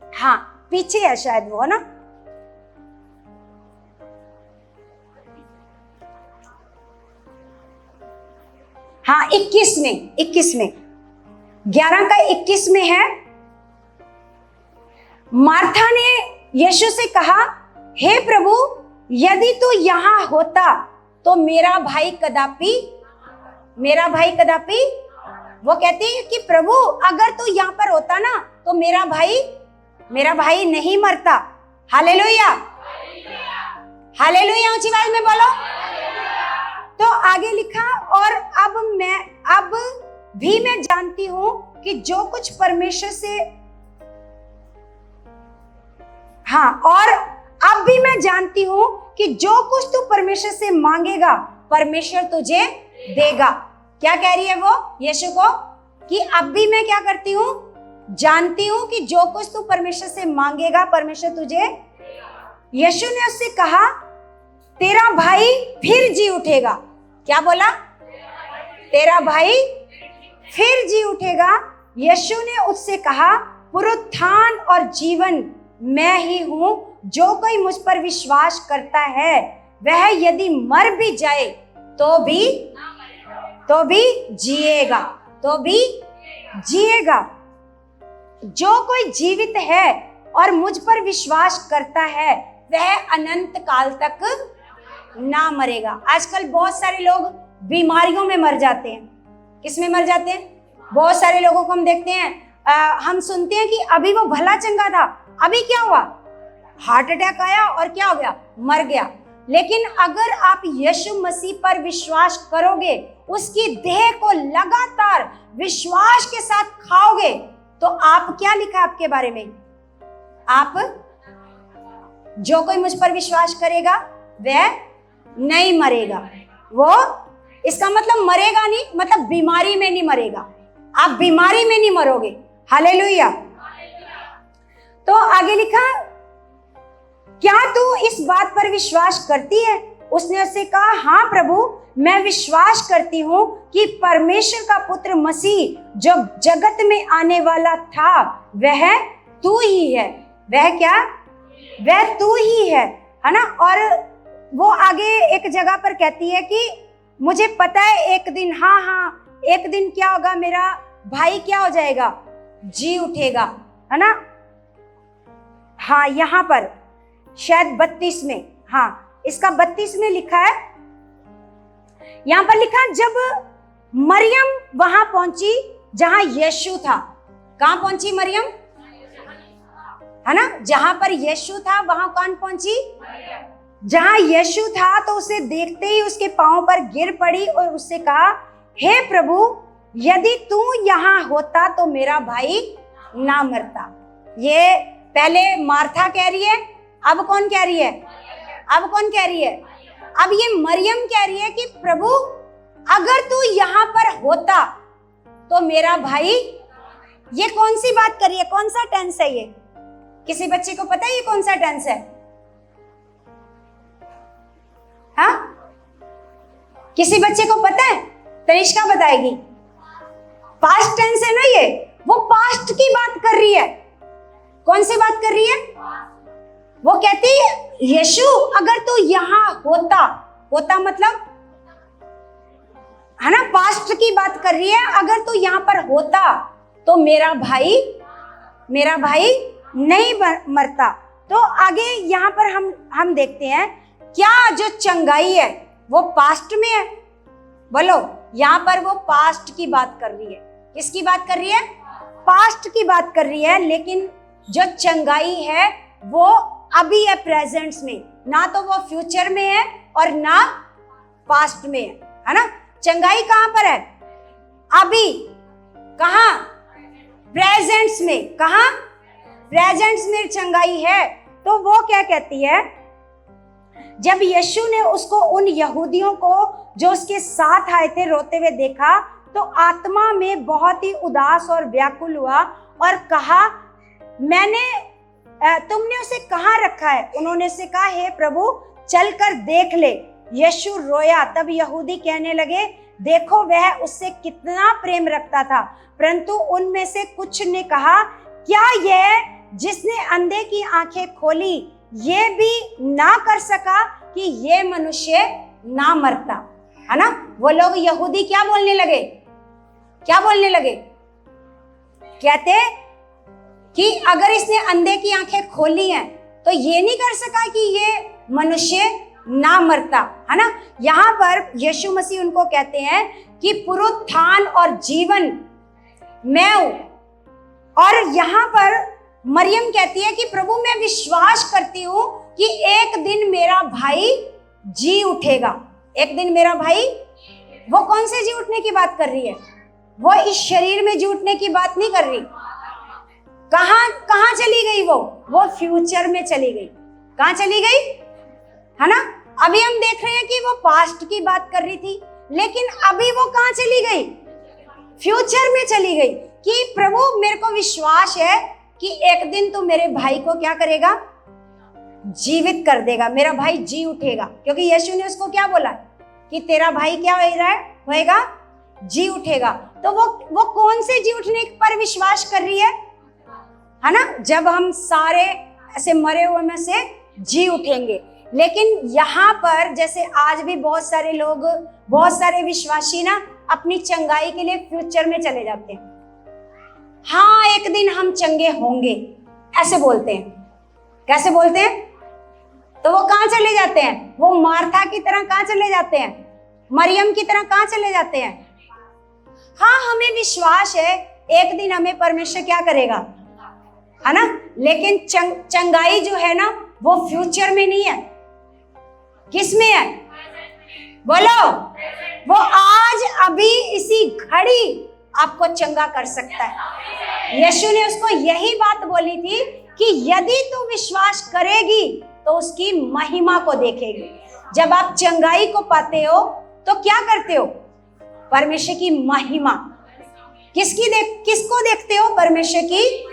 A: हाँ पीछे है शायद वो, है ना? हाँ 21 में 11 का 21 में है। मार्था ने यीशु से कहा, हे प्रभु, यदि तू यहाँ होता तो मेरा भाई कदापि, वो कहती है कि प्रभु अगर तू यहाँ पर होता ना तो मेरा भाई नहीं मरता। हालेलुया, हालेलुया, ऊंची आवाज में बोलो। तो आगे लिखा, और अब भी मैं जानती हूं कि जो कुछ परमेश्वर से, हाँ, और अब भी मैं जानती हूं कि जो कुछ तू परमेश्वर से मांगेगा परमेश्वर तुझे देगा। क्या कह रही है वो यीशु को? कि अब भी मैं क्या करती हूं? जानती हूं कि जो कुछ तू परमेश्वर से मांगेगा परमेश्वर तुझे। यीशु ने उससे कहा, तेरा भाई फिर जी उठेगा। क्या बोला? तेरा भाई फिर जी उठेगा। यीशु ने उससे कहा, पुनरुत्थान और जीवन मैं ही हूं, जो कोई मुझ पर विश्वास करता है वह यदि मर भी जाए तो भी जिएगा, तो भी जिएगा। जो कोई जीवित है और मुझ पर विश्वास करता है वह अनंत काल तक ना मरेगा। आजकल बहुत सारे लोग बीमारियों में मर जाते हैं। किस में मर जाते हैं? बहुत सारे लोगों को हम देखते हैं, हम सुनते हैं कि अभी वो भला चंगा था, अभी क्या हुआ? हार्ट अटैक आया और क्या हो गया? मर गया। लेकिन अगर आप यीशु मसीह पर विश्वास करोगे, उसकी देह को लगातार विश्वास के साथ खाओगे, तो आप क्या लिखा है आपके बारे में? आप, जो कोई मुझ पर विश्वास करेगा वह नहीं मरेगा। वो, इसका मतलब मरेगा नहीं, मतलब बीमारी में नहीं मरेगा। आप बीमारी में नहीं मरोगे। हालेलुया। तो आगे लिखा, क्या तू इस बात पर विश्वास करती है? उसने उससे कहा, हाँ प्रभु, मैं विश्वास करती हूँ कि परमेश्वर का पुत्र मसीह जो जगत में आने वाला था वह तू ही है। वह क्या? वह तू ही है ना। और वो आगे एक जगह पर कहती है कि मुझे पता है एक दिन, हाँ एक दिन क्या होगा, मेरा भाई क्या हो जाएगा? जी उठेगा, है ना। हाँ, यहाँ पर शायद 32 में, हाँ इसका 32 में लिखा है। यहाँ पर लिखा, जब मरियम वहां पहुंची जहां यीशु था। कहां पहुंची मरियम? है ना, जहां पर यीशु था वहां कौन पहुंची? जहां यीशु था। तो उसे देखते ही उसके पांव पर गिर पड़ी और उससे कहा, हे प्रभु, यदि तू यहाँ होता तो मेरा भाई ना मरता। ये पहले मार्था कह रही है, अब कौन कह रही है? अब कौन कह रही है? अब ये मरियम कह रही है कि प्रभु, अगर तू यहाँ पर होता तो मेरा भाई। ये कौन सी बात कर रही है? कौन सा टेंस है ये? किसी बच्चे को पता है ये कौन सा टेंस है? हाँ, किसी बच्चे को पता है? तनिष्का बताएगी। पास्ट टेंस है ना ये, वो पास्ट की बात कर रही है। कौन सी बात कर रही है? वो कहती है, यीशु अगर तू यहाँ होता मतलब, है ना, पास्ट की बात कर रही है। अगर तू यहाँ पर होता तो मेरा भाई नहीं मरता। तो आगे यहाँ पर हम देखते हैं, क्या जो चंगाई है वो पास्ट में है? बोलो, यहाँ पर वो पास्ट की बात कर रही है। किसकी बात कर रही है? पास्ट की बात कर रही है। लेकिन जो चंगाई है वो अभी है, प्रेजेंट्स में, ना तो वो फ्यूचर में है और ना पास्ट में है ना। चंगाई कहां पर है? अभी। कहां? प्रेजेंट्स में। कहां? प्रेजेंट्स में चंगाई है। तो वो क्या कहती है, जब यीशु ने उसको उन यहूदियों को जो उसके साथ आए थे रोते हुए देखा, तो आत्मा में बहुत ही उदास और व्याकुल हुआ और कहा, तुमने उसे कहाँ रखा है? उन्होंने उसे कहा, हे प्रभु, चलकर देख ले। यीशु रोया। तब यहूदी कहने लगे, देखो वह उससे कितना प्रेम रखता था। परंतु उनमें से कुछ ने कहा, क्या यह जिसने अंधे की आंखें खोली ये भी ना कर सका कि ये मनुष्य ना मरता? है ना। वो लोग यहूदी क्या बोलने लगे? कहते कि अगर इसने अंधे की आंखें खोली हैं तो ये नहीं कर सका कि ये मनुष्य ना मरता, है ना। यहाँ पर यीशु मसीह उनको कहते हैं कि पुनरुत्थान और जीवन मैं हूं। और यहाँ पर मरियम कहती है कि प्रभु, मैं विश्वास करती हूं कि एक दिन मेरा भाई जी उठेगा। एक दिन मेरा भाई, वो कौन से जी उठने की बात कर रही है? वो इस शरीर में जी उठने की बात नहीं कर रही। कहां चली गई? वो फ्यूचर में चली गई। कहां चली गई? है ना। अभी हम देख रहे हैं कि वो पास्ट की बात कर रही थी, लेकिन अभी वो कहां चली गई? फ्यूचर में चली गई। कि प्रभु, मेरे को विश्वास है कि एक दिन तू मेरे भाई को क्या करेगा? जीवित कर देगा, मेरा भाई जी उठेगा। क्योंकि यीशु ने उसको क्या बोला कि तेरा भाई क्या होएगा, जी उठेगा। तो वो कौन से जी उठने पर विश्वास कर रही है ना? जब हम सारे ऐसे मरे हुए में से जी उठेंगे। लेकिन यहाँ पर जैसे आज भी बहुत सारे लोग, बहुत सारे विश्वासी ना अपनी चंगाई के लिए फ्यूचर में चले जाते हैं। हाँ, एक दिन हम चंगे होंगे, ऐसे बोलते हैं। कैसे बोलते हैं? तो वो कहाँ चले जाते हैं? वो मार्था की तरह कहाँ चले जाते हैं? मरियम की तरह कहाँ चले जाते हैं? हाँ, हमें विश्वास है एक दिन हमें परमेश्वर क्या करेगा, है ना? लेकिन चंगाई जो है ना वो फ्यूचर में नहीं है। किस में है? बोलो। वो आज अभी इसी घड़ी आपको चंगा कर सकता है। यीशु ने उसको यही बात बोली थी कि यदि तू विश्वास करेगी तो उसकी महिमा को देखेगी। जब आप चंगाई को पाते हो तो क्या करते हो? परमेश्वर की महिमा। किसको देखते हो? परमेश्वर की।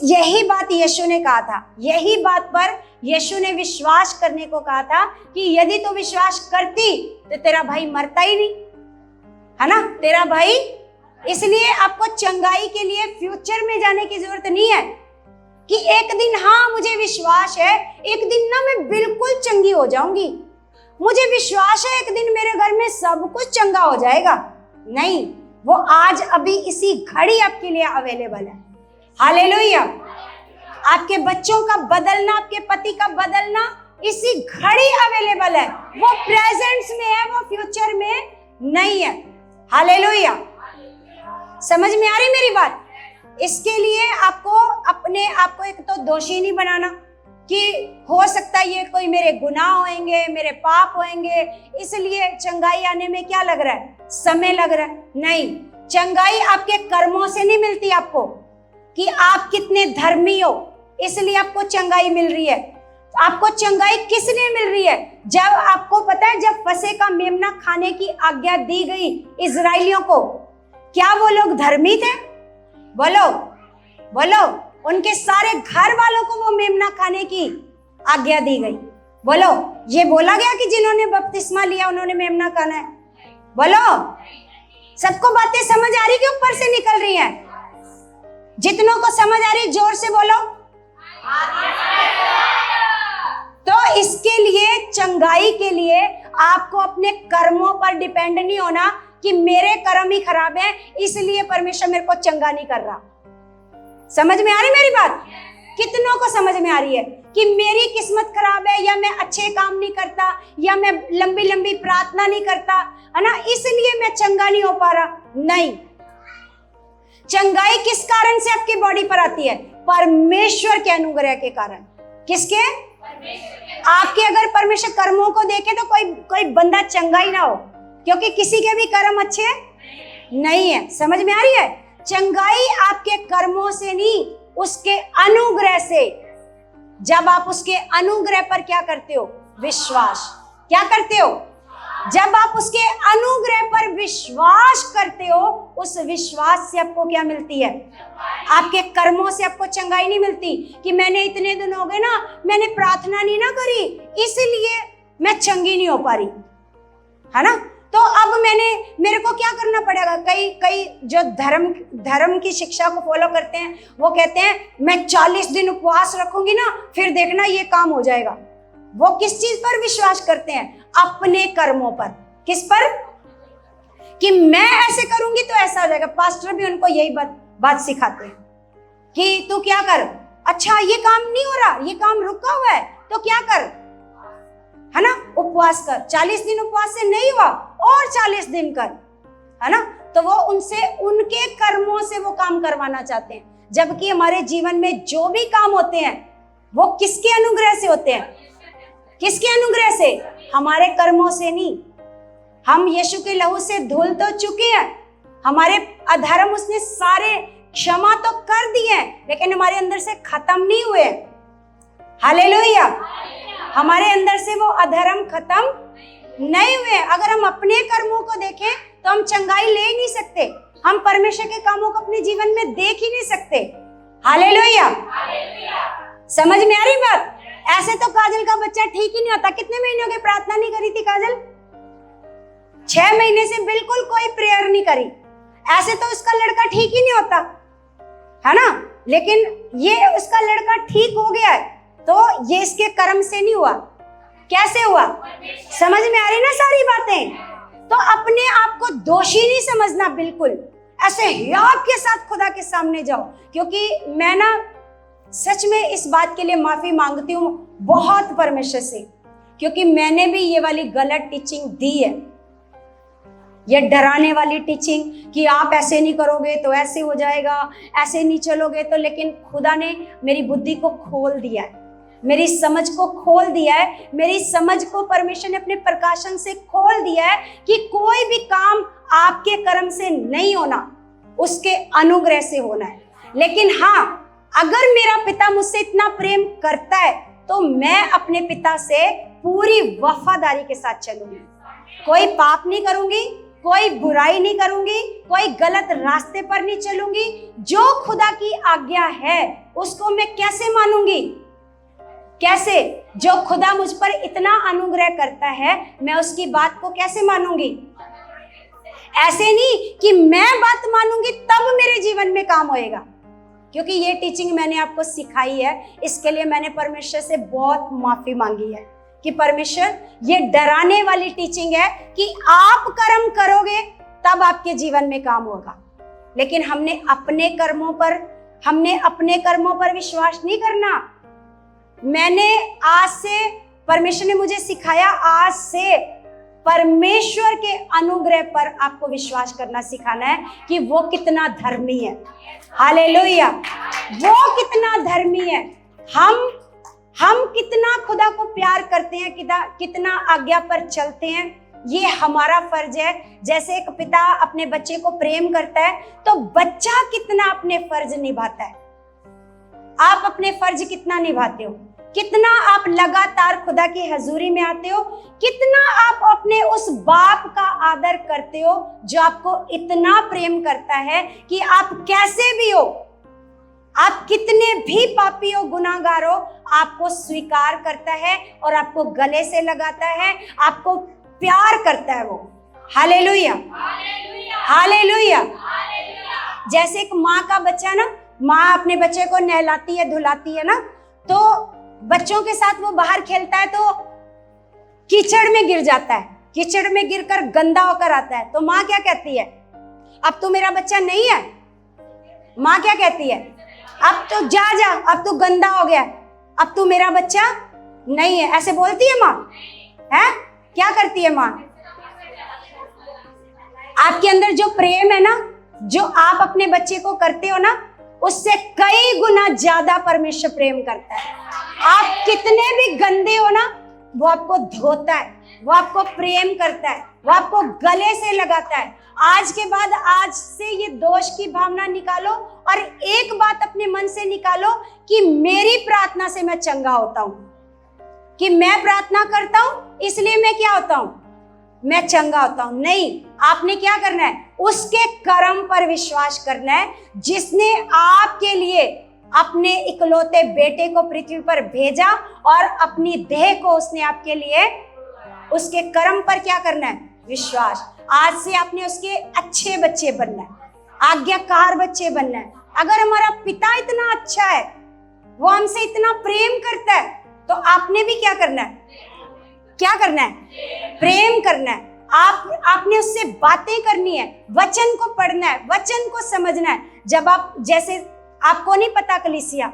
A: यही बात यीशु ने कहा था, यही बात पर यीशु ने विश्वास करने को कहा था कि यदि तू विश्वास करती तो तेरा भाई मरता ही नहीं, है ना? तेरा भाई। इसलिए आपको चंगाई के लिए फ्यूचर में जाने की जरूरत नहीं है कि एक दिन, हाँ मुझे विश्वास है एक दिन ना मैं बिल्कुल चंगी हो जाऊंगी, मुझे विश्वास है एक दिन मेरे घर में सब कुछ चंगा हो जाएगा। नहीं, वो आज अभी इसी घड़ी आपके लिए अवेलेबल है। हालेलुया। आपके बच्चों का बदलना, आपके पति का बदलना इसी घड़ी अवेलेबल है। वो प्रेजेंट्स में है, वो फ्यूचर में नहीं है। हालेलुया। समझ में आ रही मेरी बात? इसके लिए आपको अपने आप को एक तो दोषी नहीं बनाना कि हो सकता है ये कोई मेरे गुनाह होंगे, मेरे पाप होंगे, इसलिए चंगाई आने में क्या लग रहा है, समय लग रहा है। नहीं, चंगाई आपके कर्मों से नहीं मिलती आपको कि आप कितने धर्मी हो इसलिए आपको चंगाई मिल रही है। आपको चंगाई किस लिए मिल रही है? जब आपको पता है, जब फसह का मेमना खाने की आज्ञा दी गई इजराइलियों को, क्या वो लोग धर्मी थे? बोलो बोलो। उनके सारे घर वालों को वो मेमना खाने की आज्ञा दी गई। बोलो, ये बोला गया कि जिन्होंने बपतिस्मा लिया उन्होंने मेमना खाना है? बोलो। सबको बातें समझ आ रही कि ऊपर से निकल रही हैं? जितनों को समझ आ रही जोर से बोलो। तो इसके लिए, चंगाई के लिए आपको अपने कर्मों पर डिपेंड नहीं होना कि मेरे कर्म ही खराब है इसलिए परमेश्वर मेरे को चंगा नहीं कर रहा। समझ में आ रही मेरी बात? कितनों को समझ में आ रही है कि मेरी किस्मत खराब है, या मैं अच्छे काम नहीं करता, या मैं लंबी लंबी प्रार्थना नहीं करता, है ना, इसलिए मैं चंगा नहीं हो पा रहा? नहीं, चंगाई किस कारण से आपकी बॉडी पर आती है? परमेश्वर के अनुग्रह के कारण। किसके? आपके। अगर परमेश्वर कर्मों को देखे तो कोई बंदा चंगा ही ना हो, क्योंकि किसी के भी कर्म अच्छे नहीं है। समझ में आ रही है? चंगाई आपके कर्मों से नहीं, उसके अनुग्रह से। जब आप उसके अनुग्रह पर क्या करते हो? विश्वास। क्या करते हो? जब आप उसके अनुग्रह पर विश्वास करते हो, उस विश्वास से आपको क्या मिलती है? आपके कर्मों से आपको चंगाई नहीं मिलती कि मैंने इतने दिन हो गए ना, मैंने प्रार्थना नहीं ना करी इसलिए मैं चंगी नहीं हो पा रही, है ना? तो अब मेरे को क्या करना पड़ेगा? कई जो धर्म की शिक्षा को फॉलो करते हैं वो कहते हैं मैं 40 दिन उपवास रखूंगी ना फिर देखना ये काम हो जाएगा। वो किस चीज पर विश्वास करते हैं? अपने कर्मों पर। किस पर? कि मैं ऐसे करूंगी तो ऐसा हो जाएगा। पास्टर भी उनको यही बात सिखाते हैं कि तू क्या कर, अच्छा ये काम नहीं हो रहा, ये काम रुका हुआ है तो क्या कर, है ना, उपवास कर। 40 दिन उपवास से नहीं हुआ और 40 दिन कर, है ना? तो वो उनसे उनके कर्मों से वो काम करवाना चाहते हैं, जबकि हमारे जीवन में जो भी काम होते हैं वो किसके अनुग्रह से होते हैं? किसके अनुग्रह से? हमारे कर्मों से नहीं। हम यीशु के लहू से धुल तो चुके हैं, हमारे अधर्म उसने सारे क्षमा तो कर दिए हैं, लेकिन हमारे अंदर से खत्म नहीं हुए। हालेलुया। हमारे अंदर से वो अधर्म खत्म नहीं हुए। अगर हम अपने कर्मों को देखें तो हम चंगाई ले ही नहीं सकते, हम परमेश्वर के कामों को अपने जीवन में देख ही नहीं सकते। हालेलुया। समझ में आ रही बात? ऐसे तो काजल का बच्चा ठीक ही नहीं होता। कितने महीनों की प्रार्थना नहीं करी थी काजल? 6 महीने से बिल्कुल कोई प्रेयर नहीं करी। ऐसे तो उसका लड़का ठीक ही नहीं होता, है ना? लेकिन ये उसका लड़का ठीक हो गया है, तो ये इसके कर्म से नहीं हुआ। कैसे हुआ? समझ में आ रही ना सारी बातें? तो अपने आप को दोषी नहीं समझना बिल्कुल। ऐसे हियाव के साथ खुदा के सामने जाओ। क्योंकि मैं ना सच में इस बात के लिए माफी मांगती हूँ बहुत परमेश्वर से, क्योंकि मैंने भी ये वाली गलत टीचिंग दी है, ये डराने वाली टीचिंग कि आप ऐसे नहीं करोगे तो ऐसे हो जाएगा, ऐसे नहीं चलोगे तो। लेकिन खुदा ने मेरी बुद्धि को खोल दिया है, मेरी समझ को खोल दिया है, मेरी समझ को परमेश्वर ने अपने प्रकाशन से खोल दिया है कि कोई भी काम आपके कर्म से नहीं होना, उसके अनुग्रह से होना है। लेकिन हाँ, अगर मेरा पिता मुझसे इतना प्रेम करता है तो मैं अपने पिता से पूरी वफादारी के साथ चलूंगी। कोई पाप नहीं करूंगी, कोई बुराई नहीं करूंगी, कोई गलत रास्ते पर नहीं चलूंगी। जो खुदा की आज्ञा है उसको मैं कैसे मानूंगी? कैसे? जो खुदा मुझ पर इतना अनुग्रह करता है, मैं उसकी बात को कैसे मानूंगी? ऐसे नहीं कि मैं बात मानूंगी तब मेरे जीवन में काम होएगा। क्योंकि ये टीचिंग मैंने आपको सिखाई है, इसके लिए मैंने परमेश्वर से बहुत माफी मांगी है कि परमेश्वर, ये डराने वाली टीचिंग है कि आप कर्म करोगे तब आपके जीवन में काम होगा। लेकिन हमने अपने कर्मों पर विश्वास नहीं करना। मैंने आज से, परमेश्वर ने मुझे सिखाया, आज से परमेश्वर के अनुग्रह पर आपको विश्वास करना सिखाना है कि वो कितना धर्मी है। हालेलुया, वो कितना धर्मी है। हम कितना खुदा को प्यार करते हैं, कितना आज्ञा पर चलते हैं, ये हमारा फर्ज है। जैसे एक पिता अपने बच्चे को प्रेम करता है, तो बच्चा कितना अपने फर्ज निभाता है। आप अपने फर्ज कितना निभाते हो? कितना आप लगातार खुदा की हजूरी में आते हो? कितना आप अपने उस बाप का आदर करते हो जो आपको इतना प्रेम करता है कि आप कैसे भी हो, आप कितने भी पापी हो, गुनाहगार हो, आपको स्वीकार करता है और आपको गले से लगाता है, आपको प्यार करता है वो। Hallelujah, hallelujah. जैसे एक माँ का बच्चा ना, माँ अपने बच्चे को नहलाती है, धुलाती है ना, तो बच्चों के साथ वो बाहर खेलता है तो कीचड़ में गिर जाता है, कीचड़ में गिरकर गंदा होकर आता है, तो माँ क्या कहती है? अब तो मेरा बच्चा नहीं है। माँ क्या कहती है? अब तो जा, अब तो गंदा हो गया, अब तो मेरा बच्चा नहीं है। ऐसे बोलती है माँ? है? क्या करती है माँ? आपके अंदर जो प्रेम है ना, जो आप अपने बच्चे को करते हो ना, उससे कई गुना ज्यादा परमेश्वर प्रेम करता है। आप कितने भी गंदे हो ना, वो आपको धोता है, वो आपको प्रेम करता है, वो आपको गले से लगाता है। आज के बाद, आज से ये दोष की भावना निकालो और एक बात अपने मन से निकालो कि मेरी प्रार्थना से मैं चंगा होता हूं, कि मैं प्रार्थना करता हूं इसलिए मैं क्या होता हूं? मैं चंगा होता हूं। नहीं, आपने क्या करना है? उसके कर्म पर विश्वास करना है, जिसने आपके लिए अपने इकलौते बेटे को पृथ्वी पर भेजा और अपनी देह को उसने आपके लिए, उसके कर्म पर क्या करना है? विश्वास। आज से आपने उसके अच्छे बच्चे बनना है, आज्ञाकार बच्चे बनना है। अगर हमारा पिता इतना अच्छा है, वो हमसे इतना प्रेम करता है, तो आपने भी क्या करना है? क्या करना है? प्रेम करना है। आपने उससे बातें करनी है, वचन को पढ़ना है, वचन को समझना है। जब आप, जैसे आपको नहीं पता कलीसिया,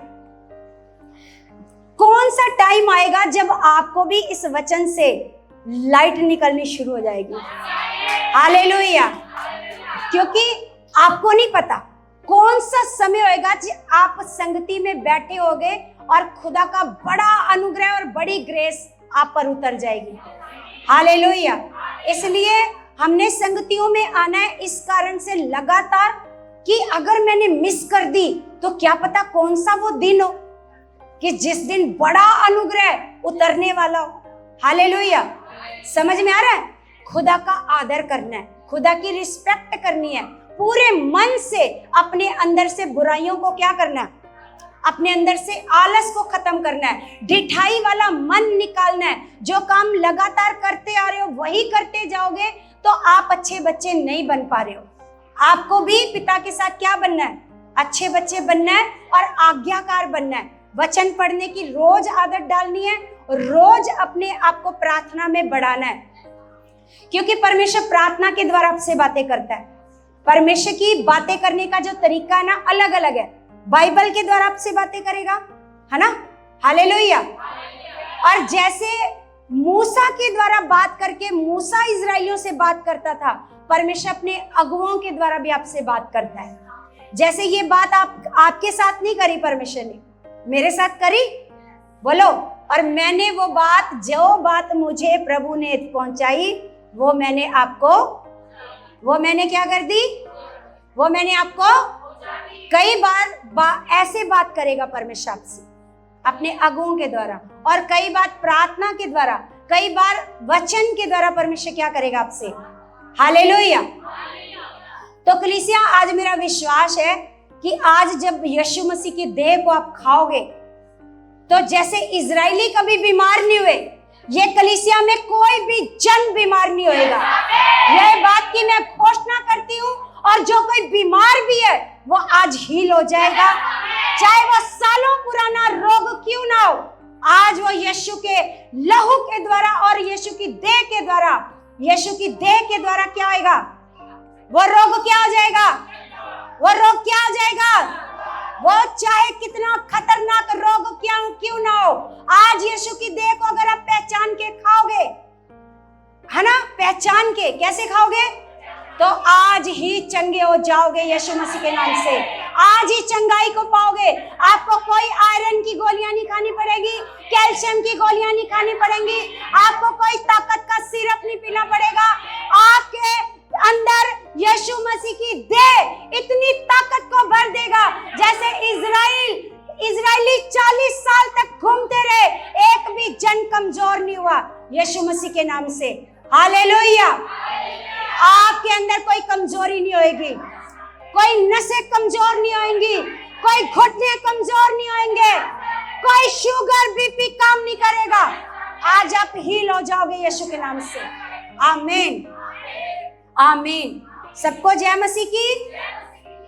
A: कौन सा टाइम आएगा जब आपको भी इस वचन से लाइट निकलनी शुरू हो जाएगी। हालेलुया। क्योंकि आपको नहीं पता कौन सा समय होएगा जब आप संगति में बैठे होगे और खुदा का बड़ा अनुग्रह और बड़ी ग्रेस आप पर उतर जाएगी। हालेलुया। इसलिए हमने संगतियों में आना है इस कारण से लगातार, कि अगर मैंने मिस कर दी तो क्या पता कौन सा वो दिन हो कि जिस दिन बड़ा अनुग्रह उतरने वाला हो। हालेलुया। समझ में आ रहा है? खुदा का आदर करना है, खुदा की रिस्पेक्ट करनी है, पूरे मन से अपने अंदर से बुराइयों को क्या करना है? अपने अंदर से आलस को खत्म करना है, ढिठाई वाला मन निकालना है। जो काम लगातार करते आ रहे हो वही करते जाओगे तो आप अच्छे बच्चे नहीं बन पा रहे हो। आपको भी पिता के साथ क्या बनना है? अच्छे बच्चे बनना है और आज्ञाकार बनना है। वचन पढ़ने की रोज आदत डालनी है, रोज अपने आप को प्रार्थना में बढ़ाना है, क्योंकि परमेश्वर प्रार्थना के द्वारा आपसे बातें करता है। परमेश्वर की बातें करने का जो तरीका है ना, अलग अलग है। बाइबल के द्वारा आपसे बातें करेगा, है ना, हालेलुया। और जैसे मूसा के द्वारा बात करके मूसा इजराइलियों से बात करता था, परमेश्वर अपने अगुओं के द्वारा भी आपसे बात करता है। जैसे ये बात आपके साथ नहीं करी, परमेश्वर ने मेरे साथ करी, बोलो। और मैंने वो बात मुझे प्रभु ने पहुंचाई, वो मैंने क्या कर दी? वो मैंने आपको कई बार ऐसे बात करेगा परमेश्वर आपसे अपने अगुओं के द्वारा, और कई बार प्रार्थना के द्वारा, कई बार वचन के द्वारा परमेश्वर क्या करेगा आपसे। हालेलुया। तो कलीसिया, आज मेरा विश्वास है कि आज जब यीशु मसीह की देह को आप खाओगे तो जैसे इजरायली कभी बीमार नहीं हुए, ये कलीसिया में कोई भी जन बीमार नहीं होएगा। यह बात की मैं घोषणा करती हूँ, और जो कोई बीमार भी है वो आज हील हो जाएगा, चाहे वो सालों पुराना रोग क्यों ना हो। आज वो यीशु के लहू के द्वारा और यीशु की देह के द्वारा क्या होगा? वो रोग क्या हो जाएगा? वो चाहे कितना खतरनाक रोग क्यों ना हो, आज यीशु की देह को अगर आप पहचान के खाओगे, है ना, पहचान के कैसे खाओगे? तो आज ही चंगे हो जाओगे यीशु मसीह के नाम से। आज ही चंगाई को पाओगे। आपको कोई आयरन की गोलियां नहीं खानी पड़ेगी, कैल्शियम की गोलियां नहीं खानी पड़ेंगी, आपको कोई ताकत का सिरप नहीं पीना पड़ेगा। आपके अंदर यीशु मसीह की देह इतनी ताकत को भर देगा, जैसे इजराइली 40 साल तक घूमते रहे, एक भी जन कमजोर नहीं हुआ यीशु मसीह के नाम से। हालेलुया। आपके अंदर कोई कमजोरी नहीं होगी, कोई नसें कमजोर नहीं होंगी, कोई घुटने कमजोर नहीं होंगे, कोई शुगर बीपी काम नहीं करेगा। आज आप हील हो जाओगे यीशु के नाम से। आमीन, आमीन। सबको जय मसीह की।